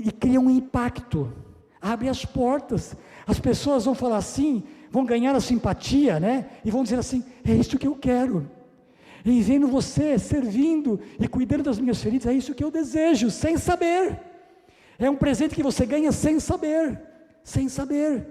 e cria um impacto, abre as portas, as pessoas vão falar assim, vão ganhar a simpatia, né? E vão dizer assim, é isso que eu quero, e vendo você servindo e cuidando das minhas feridas, é isso que eu desejo, sem saber, é um presente que você ganha sem saber, sem saber,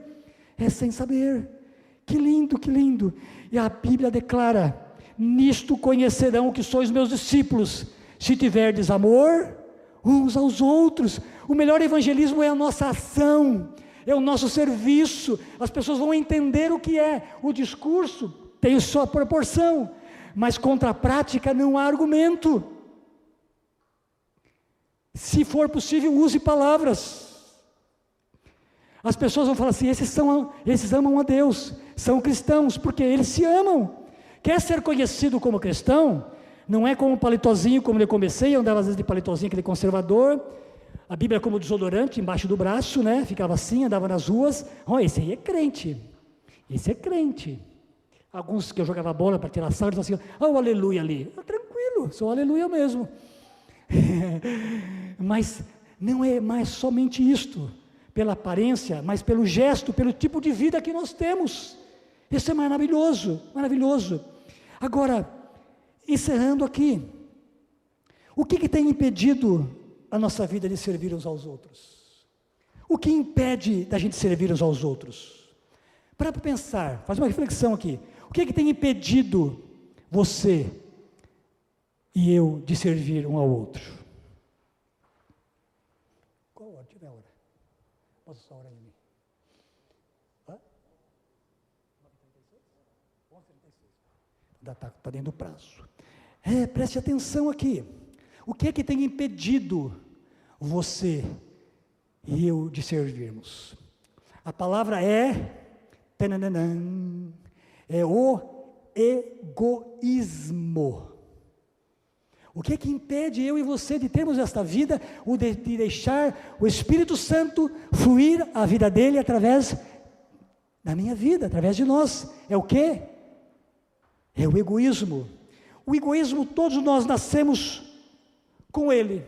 que lindo, e a Bíblia declara, nisto conhecerão que sois meus discípulos, se tiverdes amor uns aos outros. O melhor evangelismo é a nossa ação, é o nosso serviço. As pessoas vão entender o que é. O discurso tem sua proporção, mas contra a prática não há argumento. Se for possível, use palavras. As pessoas vão falar assim, esses amam a Deus, são cristãos, porque eles se amam. Quer ser conhecido como cristão? Não é como um palitozinho, como eu comecei, eu andava às vezes de palitozinho, aquele conservador, a Bíblia como desodorante, embaixo do braço, né? Ficava assim, andava nas ruas, esse aí é crente, Alguns que eu jogava bola para tirar sarro, diziam assim, o aleluia ali, tranquilo, sou aleluia mesmo, mas não é mais somente isto, pela aparência, mas pelo gesto, pelo tipo de vida que nós temos. Isso é maravilhoso. Agora, encerrando aqui, o que tem impedido a nossa vida de servir uns aos outros? O que impede da gente servir uns aos outros? Para pensar, faz uma reflexão aqui. O que tem impedido você e eu de servir um ao outro? Qual hora? Tiver hora. Posso só orar em mim? Está dentro do prazo. Preste atenção aqui. O que tem impedido você e eu de servirmos? A palavra é o egoísmo. O que impede eu e você de termos esta vida, de deixar o Espírito Santo fluir a vida dele através da minha vida, através de nós? É o quê? É o egoísmo. O egoísmo, todos nós nascemos com ele.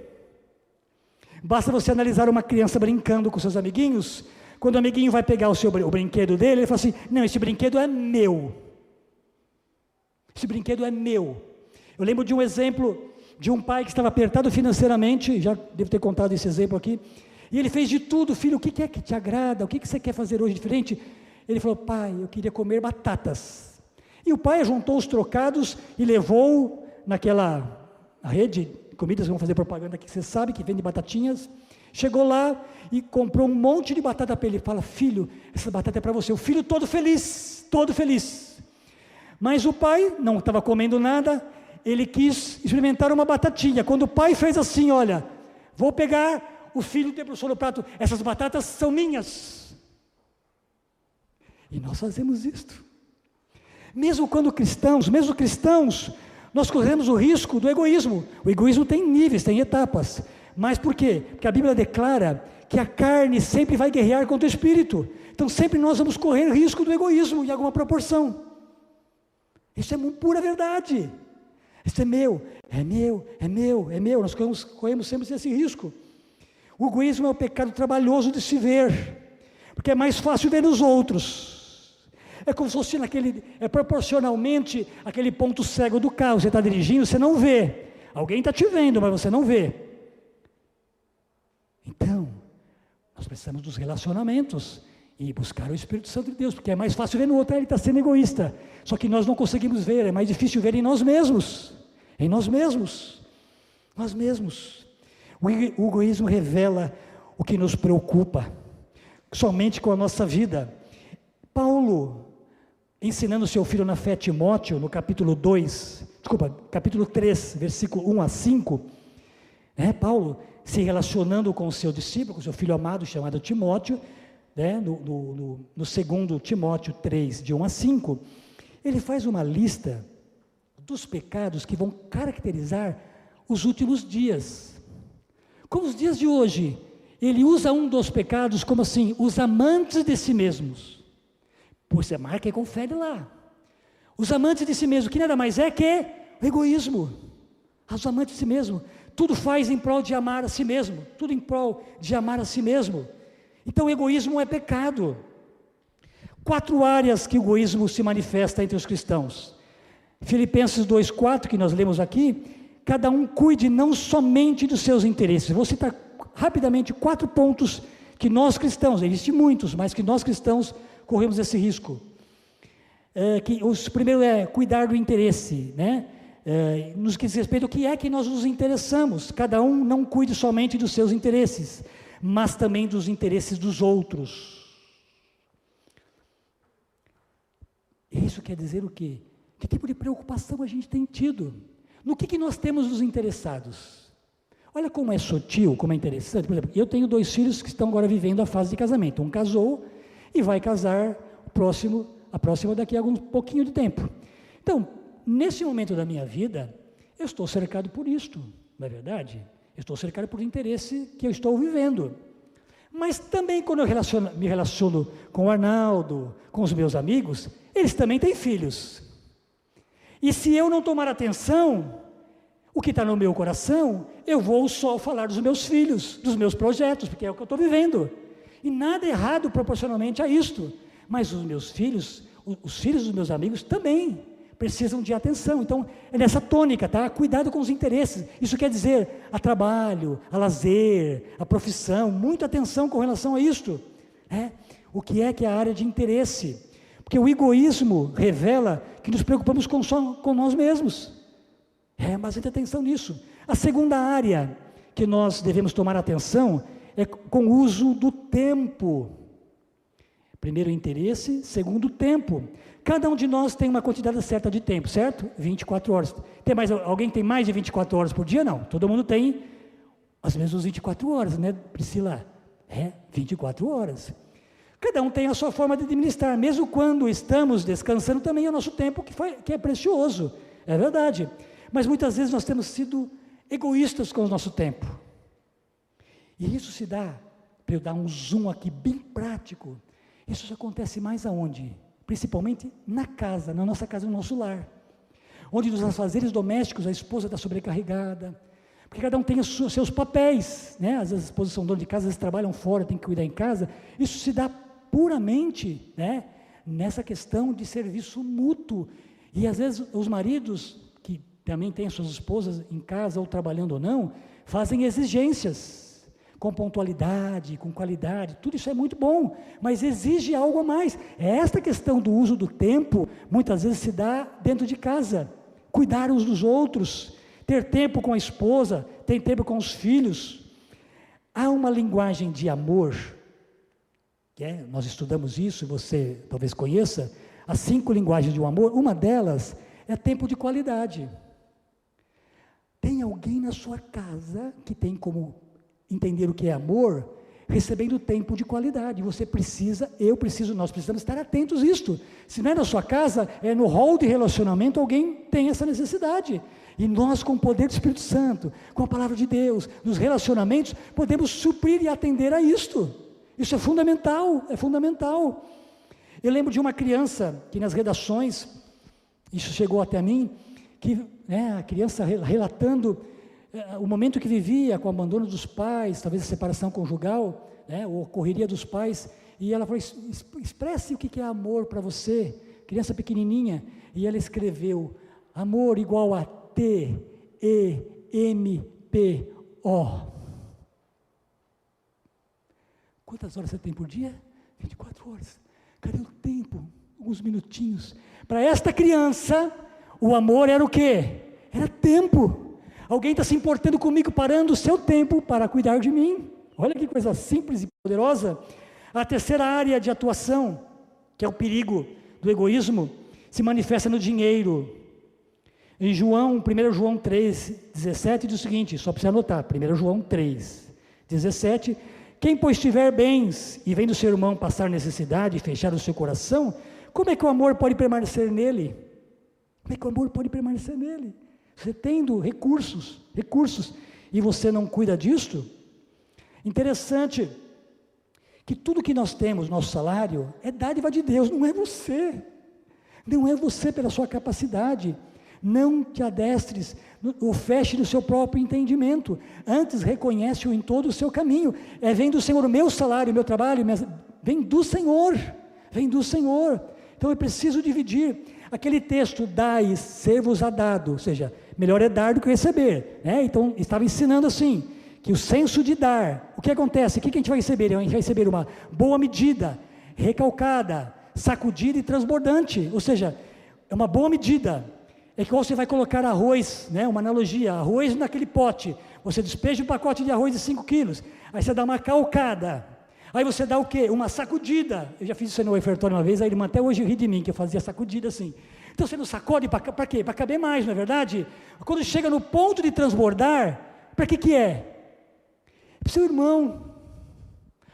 Basta você analisar uma criança brincando com seus amiguinhos. Quando o amiguinho vai pegar o brinquedo dele, ele fala assim, não, esse brinquedo é meu. Esse brinquedo é meu. Eu lembro de um exemplo de um pai que estava apertado financeiramente, já devo ter contado esse exemplo aqui, e ele fez de tudo, filho, o que é que te agrada, o que você quer fazer hoje diferente? Ele falou, pai, eu queria comer batatas. E o pai juntou os trocados e levou naquela rede de comidas, vamos fazer propaganda aqui, você sabe, que vende batatinhas. Chegou lá e comprou um monte de batata para ele. Fala, filho, essa batata é para você. O filho todo feliz, todo feliz. Mas o pai não estava comendo nada, ele quis experimentar uma batatinha. Quando o pai fez assim, olha, vou pegar, o filho debruçou no prato, essas batatas são minhas. E nós fazemos isto. Mesmo cristãos, nós corremos o risco do egoísmo. O egoísmo tem níveis, tem etapas. Mas por quê? Porque a Bíblia declara que a carne sempre vai guerrear contra o espírito. Então sempre nós vamos correr o risco do egoísmo em alguma proporção. Isso é pura verdade. Isso é meu. Nós corremos sempre esse risco. O egoísmo é o pecado trabalhoso de se ver, porque é mais fácil ver nos outros. É como se fosse proporcionalmente aquele ponto cego do carro. Você está dirigindo, você não vê. Alguém está te vendo, mas você não vê. Então, nós precisamos dos relacionamentos e buscar o Espírito Santo de Deus, porque é mais fácil ver no outro, ele está sendo egoísta. Só que nós não conseguimos ver, é mais difícil ver em nós mesmos. O egoísmo revela o que nos preocupa, somente com a nossa vida. Paulo, ensinando seu filho na fé, Timóteo, no capítulo 3, versículo 1 a 5, Paulo se relacionando com o seu discípulo, com o seu filho amado chamado Timóteo, no 2 Timóteo 3, de 1 a 5, ele faz uma lista dos pecados que vão caracterizar os últimos dias. Como os dias de hoje, ele usa um dos pecados como assim, os amantes de si mesmos. Você marca e confere lá. Os amantes de si mesmo, que nada mais é que o egoísmo. Os amantes de si mesmo. Tudo faz em prol de amar a si mesmo. Tudo em prol de amar a si mesmo. Então o egoísmo é pecado. 4 áreas que o egoísmo se manifesta entre os cristãos. Filipenses 2,4, que nós lemos aqui, cada um cuide não somente dos seus interesses. Vou citar rapidamente 4 pontos que nós cristãos, existem muitos, mas que nós cristãos corremos esse risco. O primeiro é cuidar do interesse, nos que diz respeito ao que é que nós nos interessamos. Cada um não cuide somente dos seus interesses, mas também dos interesses dos outros. Isso quer dizer o quê? Que tipo de preocupação a gente tem tido? No que nós temos nos interessados? Olha como é sutil, como é interessante. Por exemplo, eu tenho 2 filhos que estão agora vivendo a fase de casamento. Um casou e vai casar a próxima daqui a um pouquinho de tempo. Então, nesse momento da minha vida, eu estou cercado por isto, não é verdade? Eu estou cercado por interesse que eu estou vivendo. Mas também quando eu me relaciono com o Arnaldo, com os meus amigos, eles também têm filhos. E se eu não tomar atenção, o que está no meu coração, eu vou só falar dos meus filhos, dos meus projetos, porque é o que eu estou vivendo. E nada errado proporcionalmente a isto. Mas os meus filhos, os filhos dos meus amigos também precisam de atenção. Então, é nessa tônica, tá? Cuidado com os interesses. Isso quer dizer a trabalho, a lazer, a profissão, muita atenção com relação a isto. O que é a área de interesse? Porque o egoísmo revela que nos preocupamos com nós mesmos. Mas muita atenção nisso. A segunda área que nós devemos tomar atenção é com o uso do tempo. Primeiro interesse, segundo tempo. Cada um de nós tem uma quantidade certa de tempo, certo? 24 horas. Alguém tem mais de 24 horas por dia? Não. Todo mundo tem as mesmas 24 horas, né, Priscila? 24 horas. Cada um tem a sua forma de administrar. Mesmo quando estamos descansando, também é o nosso tempo que é precioso. É verdade. Mas muitas vezes nós temos sido egoístas com o nosso tempo. E isso se dá, para eu dar um zoom aqui bem prático, isso acontece mais aonde? Principalmente na casa, na nossa casa, no nosso lar. Onde nos afazeres domésticos a esposa está sobrecarregada, porque cada um tem os seus papéis, às vezes as esposas são donas de casa, às vezes trabalham fora, tem que cuidar em casa. Isso se dá puramente, nessa questão de serviço mútuo. E às vezes os maridos, que também têm suas esposas em casa, ou trabalhando ou não, fazem exigências, com pontualidade, com qualidade, tudo isso é muito bom, mas exige algo a mais. Esta questão do uso do tempo, muitas vezes se dá dentro de casa, cuidar uns dos outros, ter tempo com a esposa, ter tempo com os filhos. Há uma linguagem de amor, nós estudamos isso, você talvez conheça, as 5 linguagens do amor. Uma delas é tempo de qualidade. Tem alguém na sua casa que tem como entender o que é amor, recebendo tempo de qualidade. Você precisa, nós precisamos estar atentos a isto. Se não é na sua casa, é no hall de relacionamento, alguém tem essa necessidade. E nós, com o poder do Espírito Santo, com a palavra de Deus, nos relacionamentos, podemos suprir e atender a isto. Isso é fundamental, é fundamental. Eu lembro de uma criança que nas redações, isso chegou até mim, que a criança relatando o momento que vivia com o abandono dos pais, talvez a separação conjugal, ou a correria dos pais, e ela falou, expresse o que é amor para você, criança pequenininha, e ela escreveu, amor igual a T-E-M-P-O. Quantas horas você tem por dia? 24 horas. Cadê o tempo? Alguns minutinhos. Para esta criança, o amor era o quê? Era tempo. Alguém está se importando comigo, parando o seu tempo para cuidar de mim. Olha que coisa simples e poderosa. A terceira área de atuação, que é o perigo do egoísmo se manifesta no dinheiro. Em 1 João 3, 17 diz o seguinte, só precisa anotar, 1 João 3, 17, quem pois tiver bens e vem do seu irmão passar necessidade e fechar o seu coração, como é que o amor pode permanecer nele? Como é que o amor pode permanecer nele? Você tendo recursos, e você não cuida disto? Interessante que tudo que nós temos, nosso salário, é dádiva de Deus, não é você. Não é você pela sua capacidade. Não te adestres, ou feche no seu próprio entendimento. Antes reconhece-o em todo o seu caminho. Vem do Senhor o meu salário, o meu trabalho, vem do Senhor. Vem do Senhor. Então eu preciso dividir. Aquele texto, dai, ser-vos-á dado, ou seja, melhor é dar do que receber, né? Então estava ensinando assim, que o senso de dar, o que acontece? O que a gente vai receber? A gente vai receber uma boa medida, recalcada, sacudida e transbordante, ou seja, é uma boa medida. É igual você vai colocar arroz, né? Uma analogia, arroz naquele pote, você despeja um pacote de arroz de 5 quilos, aí você dá uma calcada, aí você dá o quê? Uma sacudida. Eu já fiz isso no ofertório uma vez, a irmã até hoje ri de mim, que eu fazia sacudida assim. Então você não sacode para quê? Para caber mais, não é verdade? Quando chega no ponto de transbordar, para que é? Para o seu irmão.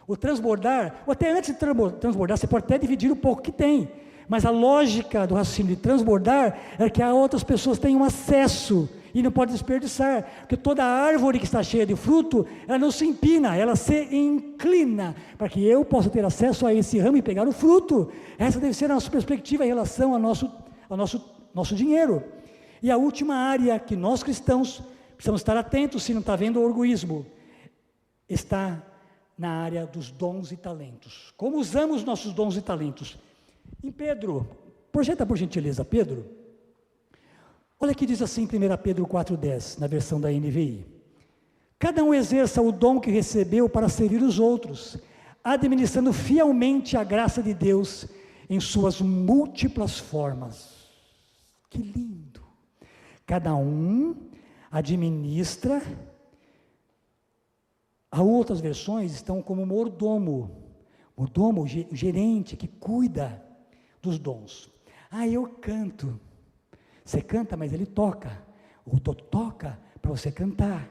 O transbordar, ou até antes de transbordar, você pode até dividir o pouco que tem, mas a lógica do raciocínio de transbordar é que outras pessoas tenham acesso e não pode desperdiçar, porque toda árvore que está cheia de fruto, ela não se empina, ela se inclina, para que eu possa ter acesso a esse ramo e pegar o fruto. Essa deve ser a nossa perspectiva em relação ao nosso dinheiro. E a última área que nós cristãos precisamos estar atentos, se não está vendo o orgulhismo, está na área dos dons e talentos. Como usamos nossos dons e talentos? Em Pedro, projeta por gentileza Pedro. Olha que diz assim 1 Pedro 4,10, na versão da NVI. Cada um exerça o dom que recebeu para servir os outros, administrando fielmente a graça de Deus em suas múltiplas formas. Que lindo! Cada um administra. Há outras versões estão como mordomo, gerente que cuida dos dons. Eu canto. Você canta, mas ele toca. O doutor toca para você cantar.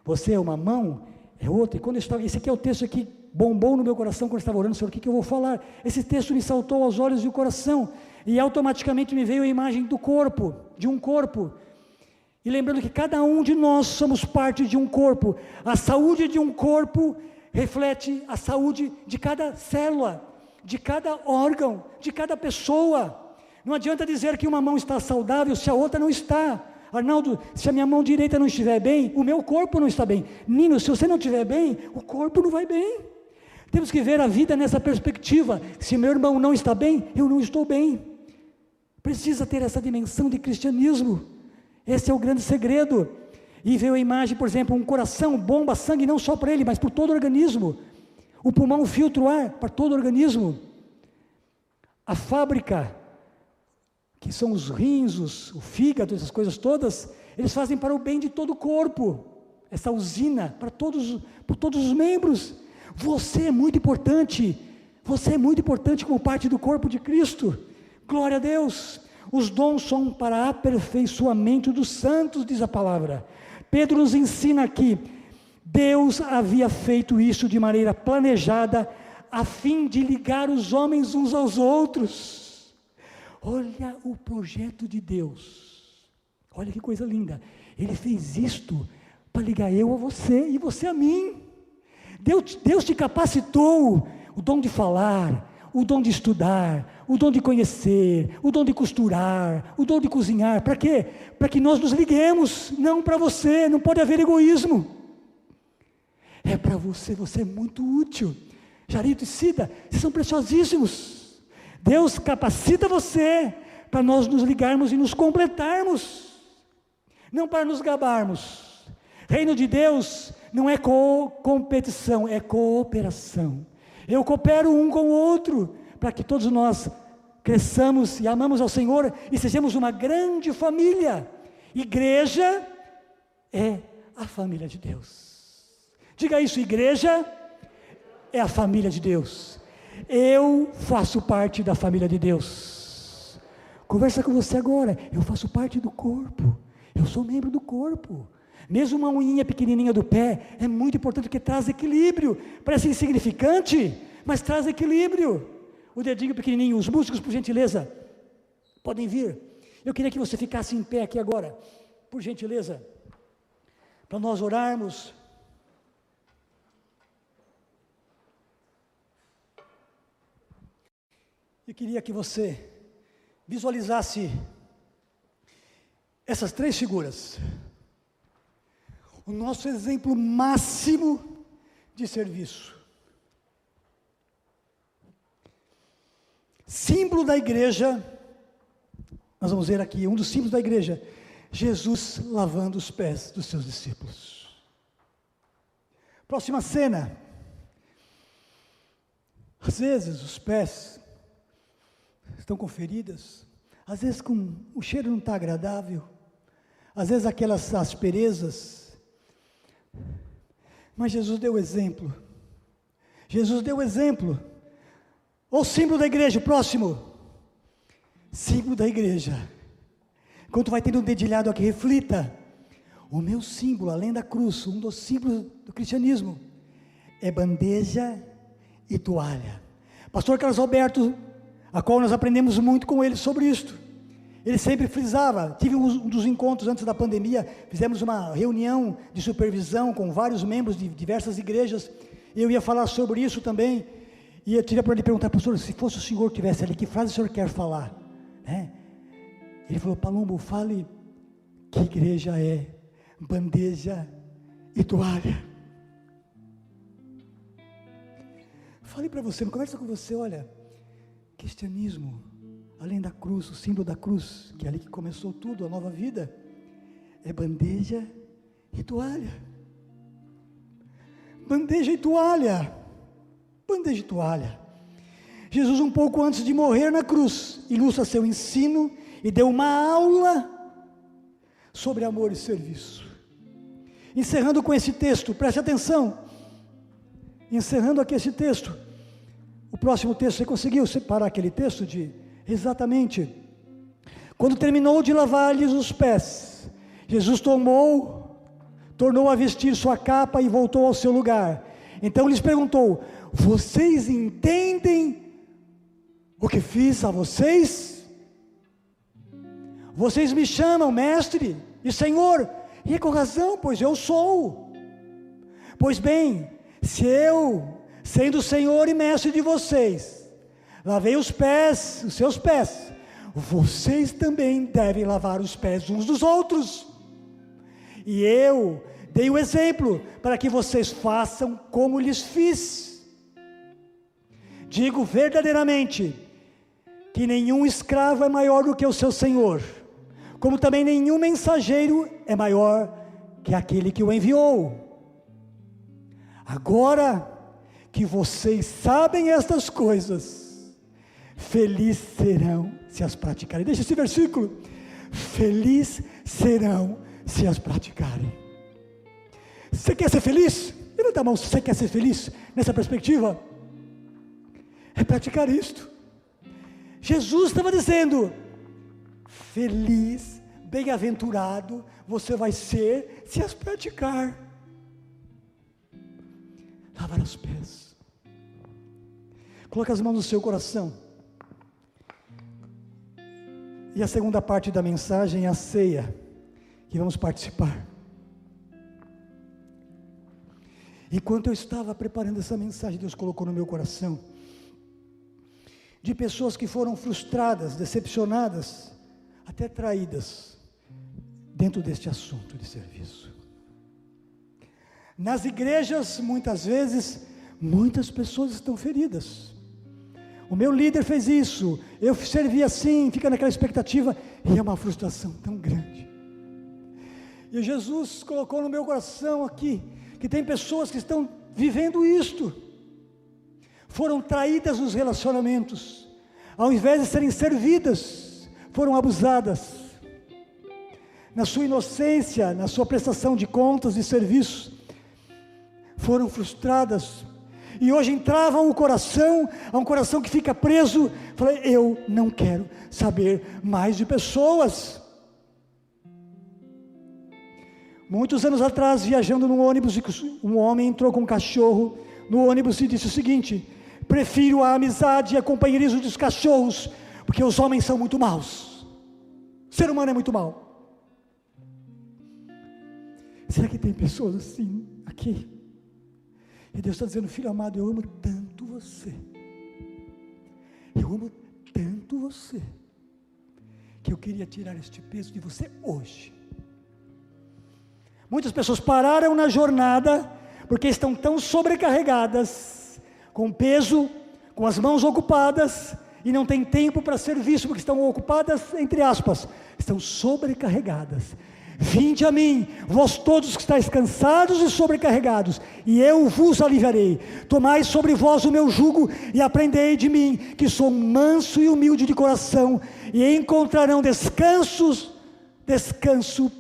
Você é uma mão, é outra. E quando eu estava, esse aqui é o texto que bombou no meu coração quando eu estava orando sobre o que eu vou falar. Esse texto me saltou aos olhos e o coração, e automaticamente me veio a imagem do corpo, de um corpo. E lembrando que cada um de nós somos parte de um corpo. A saúde de um corpo reflete a saúde de cada célula, de cada órgão, de cada pessoa. Não adianta dizer que uma mão está saudável se a outra não está. Arnaldo, se a minha mão direita não estiver bem, o meu corpo não está bem. Nino, se você não estiver bem, o corpo não vai bem. Temos que ver a vida nessa perspectiva. Se meu irmão não está bem, eu não estou bem. Precisa ter essa dimensão de cristianismo. Esse é o grande segredo. E veio a imagem, por exemplo, um coração bomba sangue não só para ele, mas para todo o organismo. O pulmão filtra o ar para todo o organismo. A fábrica, que são os rins, o fígado, essas coisas todas, eles fazem para o bem de todo o corpo. Essa usina, por todos os membros. Você é muito importante. Você é muito importante como parte do corpo de Cristo. Glória a Deus. Os dons são para aperfeiçoamento dos santos, diz a palavra. Pedro nos ensina aqui, Deus havia feito isso de maneira planejada, a fim de ligar os homens uns aos outros. Olha o projeto de Deus, olha que coisa linda, Ele fez isto para ligar eu a você e você a mim. Deus te capacitou, o dom de falar, o dom de estudar, o dom de conhecer, o dom de costurar, o dom de cozinhar. Para quê? Para que nós nos liguemos, não para você. Não pode haver egoísmo. É para você, você é muito útil. Jarito e Cida, vocês são preciosíssimos. Deus capacita você para nós nos ligarmos e nos completarmos, não para nos gabarmos. Reino de Deus não é competição, é cooperação. Eu coopero um com o outro, para que todos nós cresçamos e amamos ao Senhor e sejamos uma grande família. Igreja é a família de Deus. Diga isso, igreja é a família de Deus. Eu faço parte da família de Deus. Conversa com você agora. Eu faço parte do corpo. Eu sou membro do corpo. Mesmo uma unhinha pequenininha do pé é muito importante porque traz equilíbrio. Parece insignificante, mas traz equilíbrio. O dedinho pequenininho, os músicos, por gentileza, podem vir. Eu queria que você ficasse em pé aqui agora, por gentileza, para nós orarmos. Eu queria que você visualizasse essas três figuras. O nosso exemplo máximo de serviço. Símbolo da igreja, nós vamos ver aqui, um dos símbolos da igreja, Jesus lavando os pés dos seus discípulos. Próxima cena. Às vezes os pés estão com feridas, às vezes o cheiro não está agradável, às vezes aquelas asperezas, mas Jesus deu exemplo. Jesus deu exemplo. O símbolo da igreja, o próximo. Símbolo da igreja. Enquanto vai tendo um dedilhado aqui, reflita. O meu símbolo, além da cruz, um dos símbolos do cristianismo, é bandeja e toalha. Pastor Carlos Alberto, a qual nós aprendemos muito com ele sobre isto. Ele sempre frisava, tive um dos encontros antes da pandemia, fizemos uma reunião de supervisão com vários membros de diversas igrejas, e eu ia falar sobre isso também, e eu tive para ele perguntar, pastor, se fosse o senhor que estivesse ali, que frase o senhor quer falar? Né? Ele falou, Palumbo, fale que igreja é bandeja e toalha. Falei para você, conversa com você, olha, cristianismo, além da cruz, o símbolo da cruz, que é ali que começou tudo, a nova vida, é bandeja e toalha. Bandeja e toalha. Bandeja e toalha. Jesus, um pouco antes de morrer na cruz, ilustra seu ensino e deu uma aula sobre amor e serviço. Encerrando com esse texto, preste atenção. Encerrando aqui esse texto. O próximo texto, você conseguiu separar aquele texto de... Exatamente, quando terminou de lavar-lhes os pés, Jesus tornou a vestir sua capa e voltou ao seu lugar. Então lhes perguntou, vocês entendem o que fiz a vocês? Vocês me chamam mestre e senhor, e é com razão, pois eu sou. Pois bem, se eu, sendo o senhor e mestre de vocês, lavei os seus pés, vocês também devem lavar os pés uns dos outros. E eu dei o exemplo para que vocês façam como lhes fiz. Digo verdadeiramente que nenhum escravo é maior do que o seu senhor, como também nenhum mensageiro é maior que aquele que o enviou. Agora que vocês sabem estas coisas, feliz serão se as praticarem. Deixa esse versículo. Feliz serão se as praticarem. Você quer ser feliz? Levanta a mão se você quer ser feliz nessa perspectiva. É praticar isto. Jesus estava dizendo, feliz, bem-aventurado, você vai ser se as praticar. Lavar os pés. Coloque as mãos no seu coração. E a segunda parte da mensagem é a ceia, que vamos participar. Enquanto eu estava preparando essa mensagem, Deus colocou no meu coração, de pessoas que foram frustradas, decepcionadas, até traídas, dentro deste assunto de serviço. Nas igrejas, muitas vezes, muitas pessoas estão feridas. O meu líder fez isso, eu servi assim, fica naquela expectativa, e é uma frustração tão grande. E Jesus colocou no meu coração aqui, que tem pessoas que estão vivendo isto, foram traídas nos relacionamentos, ao invés de serem servidas, foram abusadas, na sua inocência, na sua prestação de contas e serviços, foram frustradas, e hoje entrava um coração que fica preso. Falei, eu não quero saber mais de pessoas. Muitos anos atrás, viajando num ônibus, um homem entrou com um cachorro no ônibus e disse o seguinte: prefiro a amizade e a companheirismo dos cachorros, porque os homens são muito maus. O ser humano é muito mau. Será que tem pessoas assim aqui? E Deus está dizendo: filho amado, eu amo tanto você, eu amo tanto você, que eu queria tirar este peso de você hoje. Muitas pessoas pararam na jornada, porque estão tão sobrecarregadas, com peso, com as mãos ocupadas, e não tem tempo para serviço, porque estão ocupadas, entre aspas, estão sobrecarregadas. Vinde a mim, vós todos que estáis cansados e sobrecarregados, e eu vos aliviarei. Tomai sobre vós o meu jugo, e aprendei de mim, que sou manso e humilde de coração, e encontrarão descanso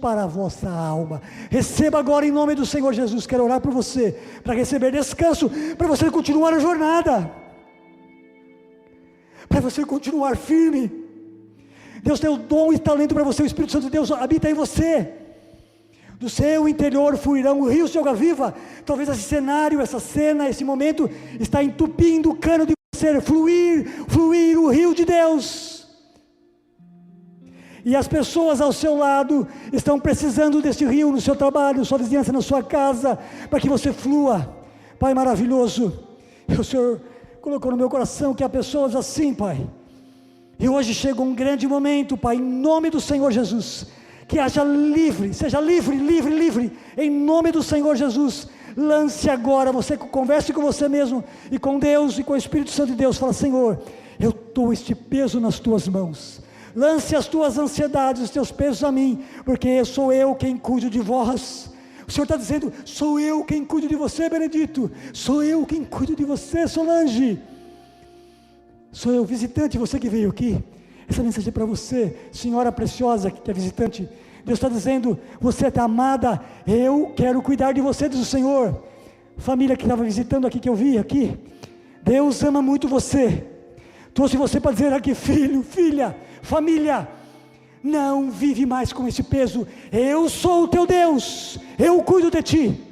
para a vossa alma. Receba agora em nome do Senhor Jesus. Quero orar por você, para receber descanso, para você continuar a jornada, para você continuar firme. Deus tem o dom e talento para você. O Espírito Santo de Deus habita em você. Do seu interior fluirão rios de água viva. Talvez esse cenário, essa cena, esse momento está entupindo o cano de você. Fluir o rio de Deus. E as pessoas ao seu lado estão precisando deste rio no seu trabalho, na sua vizinhança, na sua casa, para que você flua. Pai maravilhoso, o Senhor colocou no meu coração que há pessoas assim, Pai. E hoje chega um grande momento, Pai, em nome do Senhor Jesus, que seja livre, em nome do Senhor Jesus. Lance agora, você converse com você mesmo, e com Deus, e com o Espírito Santo de Deus. Fala: Senhor, eu dou este peso nas tuas mãos. Lance as tuas ansiedades, os teus pesos a mim, porque sou eu quem cuido de vós. O Senhor está dizendo: sou eu quem cuido de você, Benedito. Sou eu quem cuido de você, Solange. Sou eu, visitante, você que veio aqui. Essa mensagem é para você, senhora preciosa que é visitante. Deus está dizendo: você está amada, eu quero cuidar de você, diz o Senhor. Família que estava visitando aqui, que eu vi aqui, Deus ama muito você. Trouxe você para dizer aqui: filho, filha, família, não vive mais com esse peso. Eu sou o teu Deus, eu cuido de ti.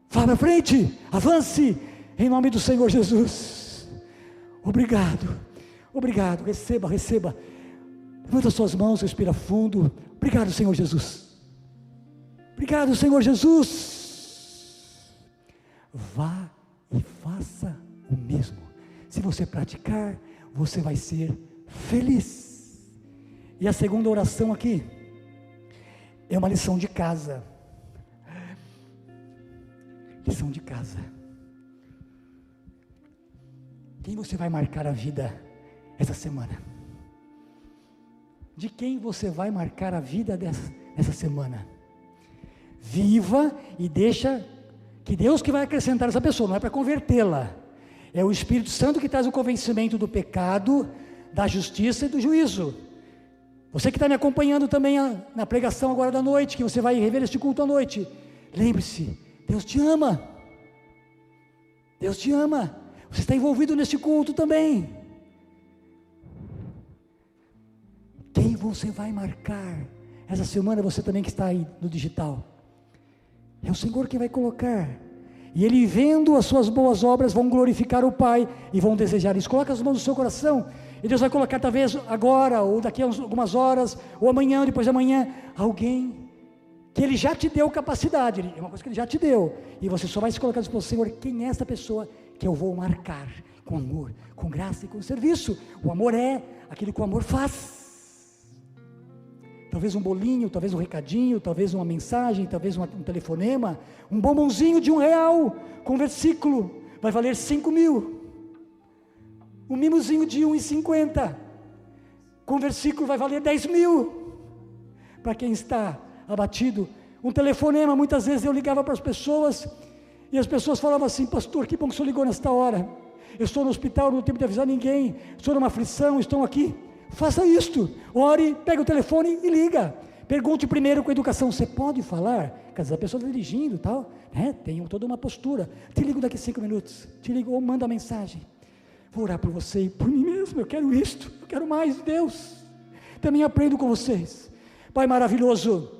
Vá para frente, avance, em nome do Senhor Jesus. Obrigado, receba, levanta suas mãos, respira fundo. Obrigado, Senhor Jesus. Obrigado, Senhor Jesus. Vá e faça o mesmo. Se você praticar, você vai ser feliz. E a segunda oração aqui é uma lição de casa. Lição de casa. Quem você vai marcar a vida essa semana? De quem você vai marcar a vida dessa semana? Viva e deixa que Deus que vai acrescentar essa pessoa, não é para convertê-la. É o Espírito Santo que traz o convencimento do pecado, da justiça e do juízo. Você que está me acompanhando também na pregação agora da noite, que você vai rever este culto à noite, lembre-se, Deus te ama. Deus te ama. Você está envolvido neste culto também. Quem você vai marcar essa semana? Você também que está aí no digital, é o Senhor que vai colocar. E Ele, vendo as suas boas obras, vão glorificar o Pai e vão desejar isso. Coloca as mãos no seu coração, e Deus vai colocar, talvez agora, ou daqui a algumas horas, ou amanhã, ou depois de amanhã, alguém que Ele já te deu capacidade, é uma coisa que Ele já te deu, e você só vai se colocar à disposição: Senhor, quem é essa pessoa que eu vou marcar com amor, com graça e com serviço? O amor é aquilo que o amor faz. Talvez um bolinho, talvez um recadinho, talvez uma mensagem, talvez um telefonema, um bombonzinho de R$1 com versículo, vai valer 5.000. Um mimozinho de R$1,50 com versículo vai valer 10.000. Para quem está abatido, um telefonema, muitas vezes eu ligava para as pessoas, e as pessoas falavam assim: pastor, que bom que o senhor ligou nesta hora, eu estou no hospital, não tenho tempo de avisar ninguém, estou numa aflição, estou aqui. Faça isto, ore, pega o telefone e liga. Pergunte primeiro com educação, você pode falar? Quer dizer, a pessoa está dirigindo e tal, né? Tem toda uma postura. Te ligo daqui 5 minutos, te ligo ou manda uma mensagem. Vou orar por você e por mim mesmo, eu quero isto, eu quero mais de Deus. Também aprendo com vocês. Pai maravilhoso,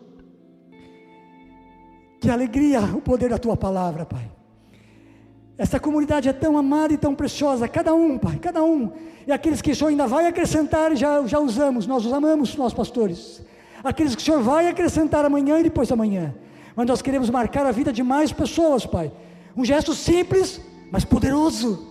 que alegria o poder da Tua palavra, Pai. Essa comunidade é tão amada e tão preciosa, cada um, Pai, cada um. E aqueles que o Senhor ainda vai acrescentar, já usamos, nós os amamos, nós pastores. Aqueles que o Senhor vai acrescentar amanhã e depois da manhã. Mas nós queremos marcar a vida de mais pessoas, Pai. Um gesto simples, mas poderoso.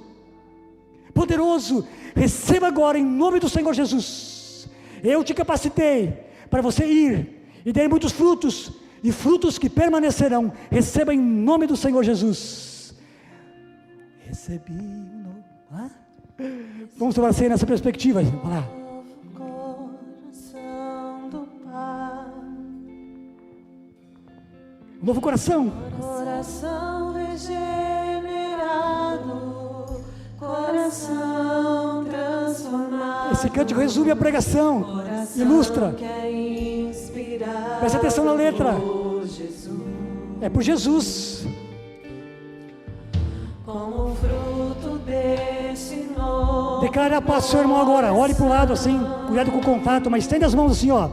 Poderoso. Receba agora em nome do Senhor Jesus. Eu te capacitei para você ir e dar muitos frutos, e frutos que permanecerão. Receba em nome do Senhor Jesus. Recebi um novo. Vamos tomar ceia nessa perspectiva. Vamos lá. Novo coração. Coração regenerado, coração transformado. Esse cântico resume a pregação, Coração ilustra. Que é inspirado. Presta atenção na letra. Por Jesus. É por Jesus. Como fruto desse novo. Declare a paz, seu irmão, agora. Olhe para o lado assim, cuidado com o contato, mas estende as mãos assim, ó.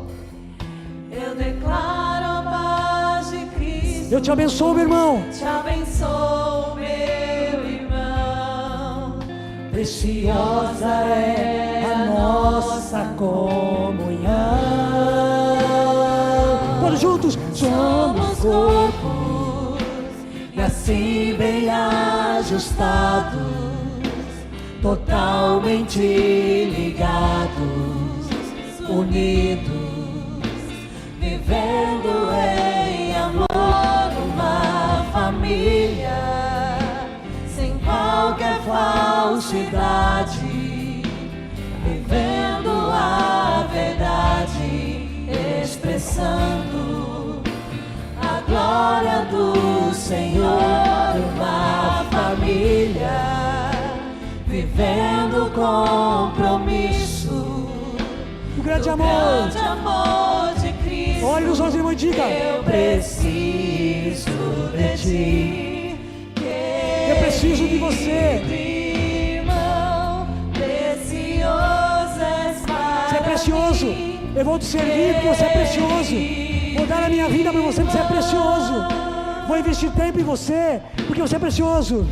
Eu declaro a paz de Cristo. Eu te abençoo, meu irmão. Te abençoo, meu irmão. Preciosa é a nossa comunhão. Todos juntos. Somos corpos e assim bem ajustados, totalmente ligados, unidos, vivendo em amor, uma família, sem qualquer falsidade, vivendo a verdade, expressando a glória do Senhor, uma família, vivendo compromisso, O grande amor. grande amor de Cristo. Olhe nos olhos, irmão, e diga: Eu preciso de ti. Eu preciso de você. Irmão, precioso és para Você é precioso. mim. Eu vou te servir porque você é precioso. Vou dar a minha vida para você porque você é precioso. Vou investir tempo em você porque você é precioso.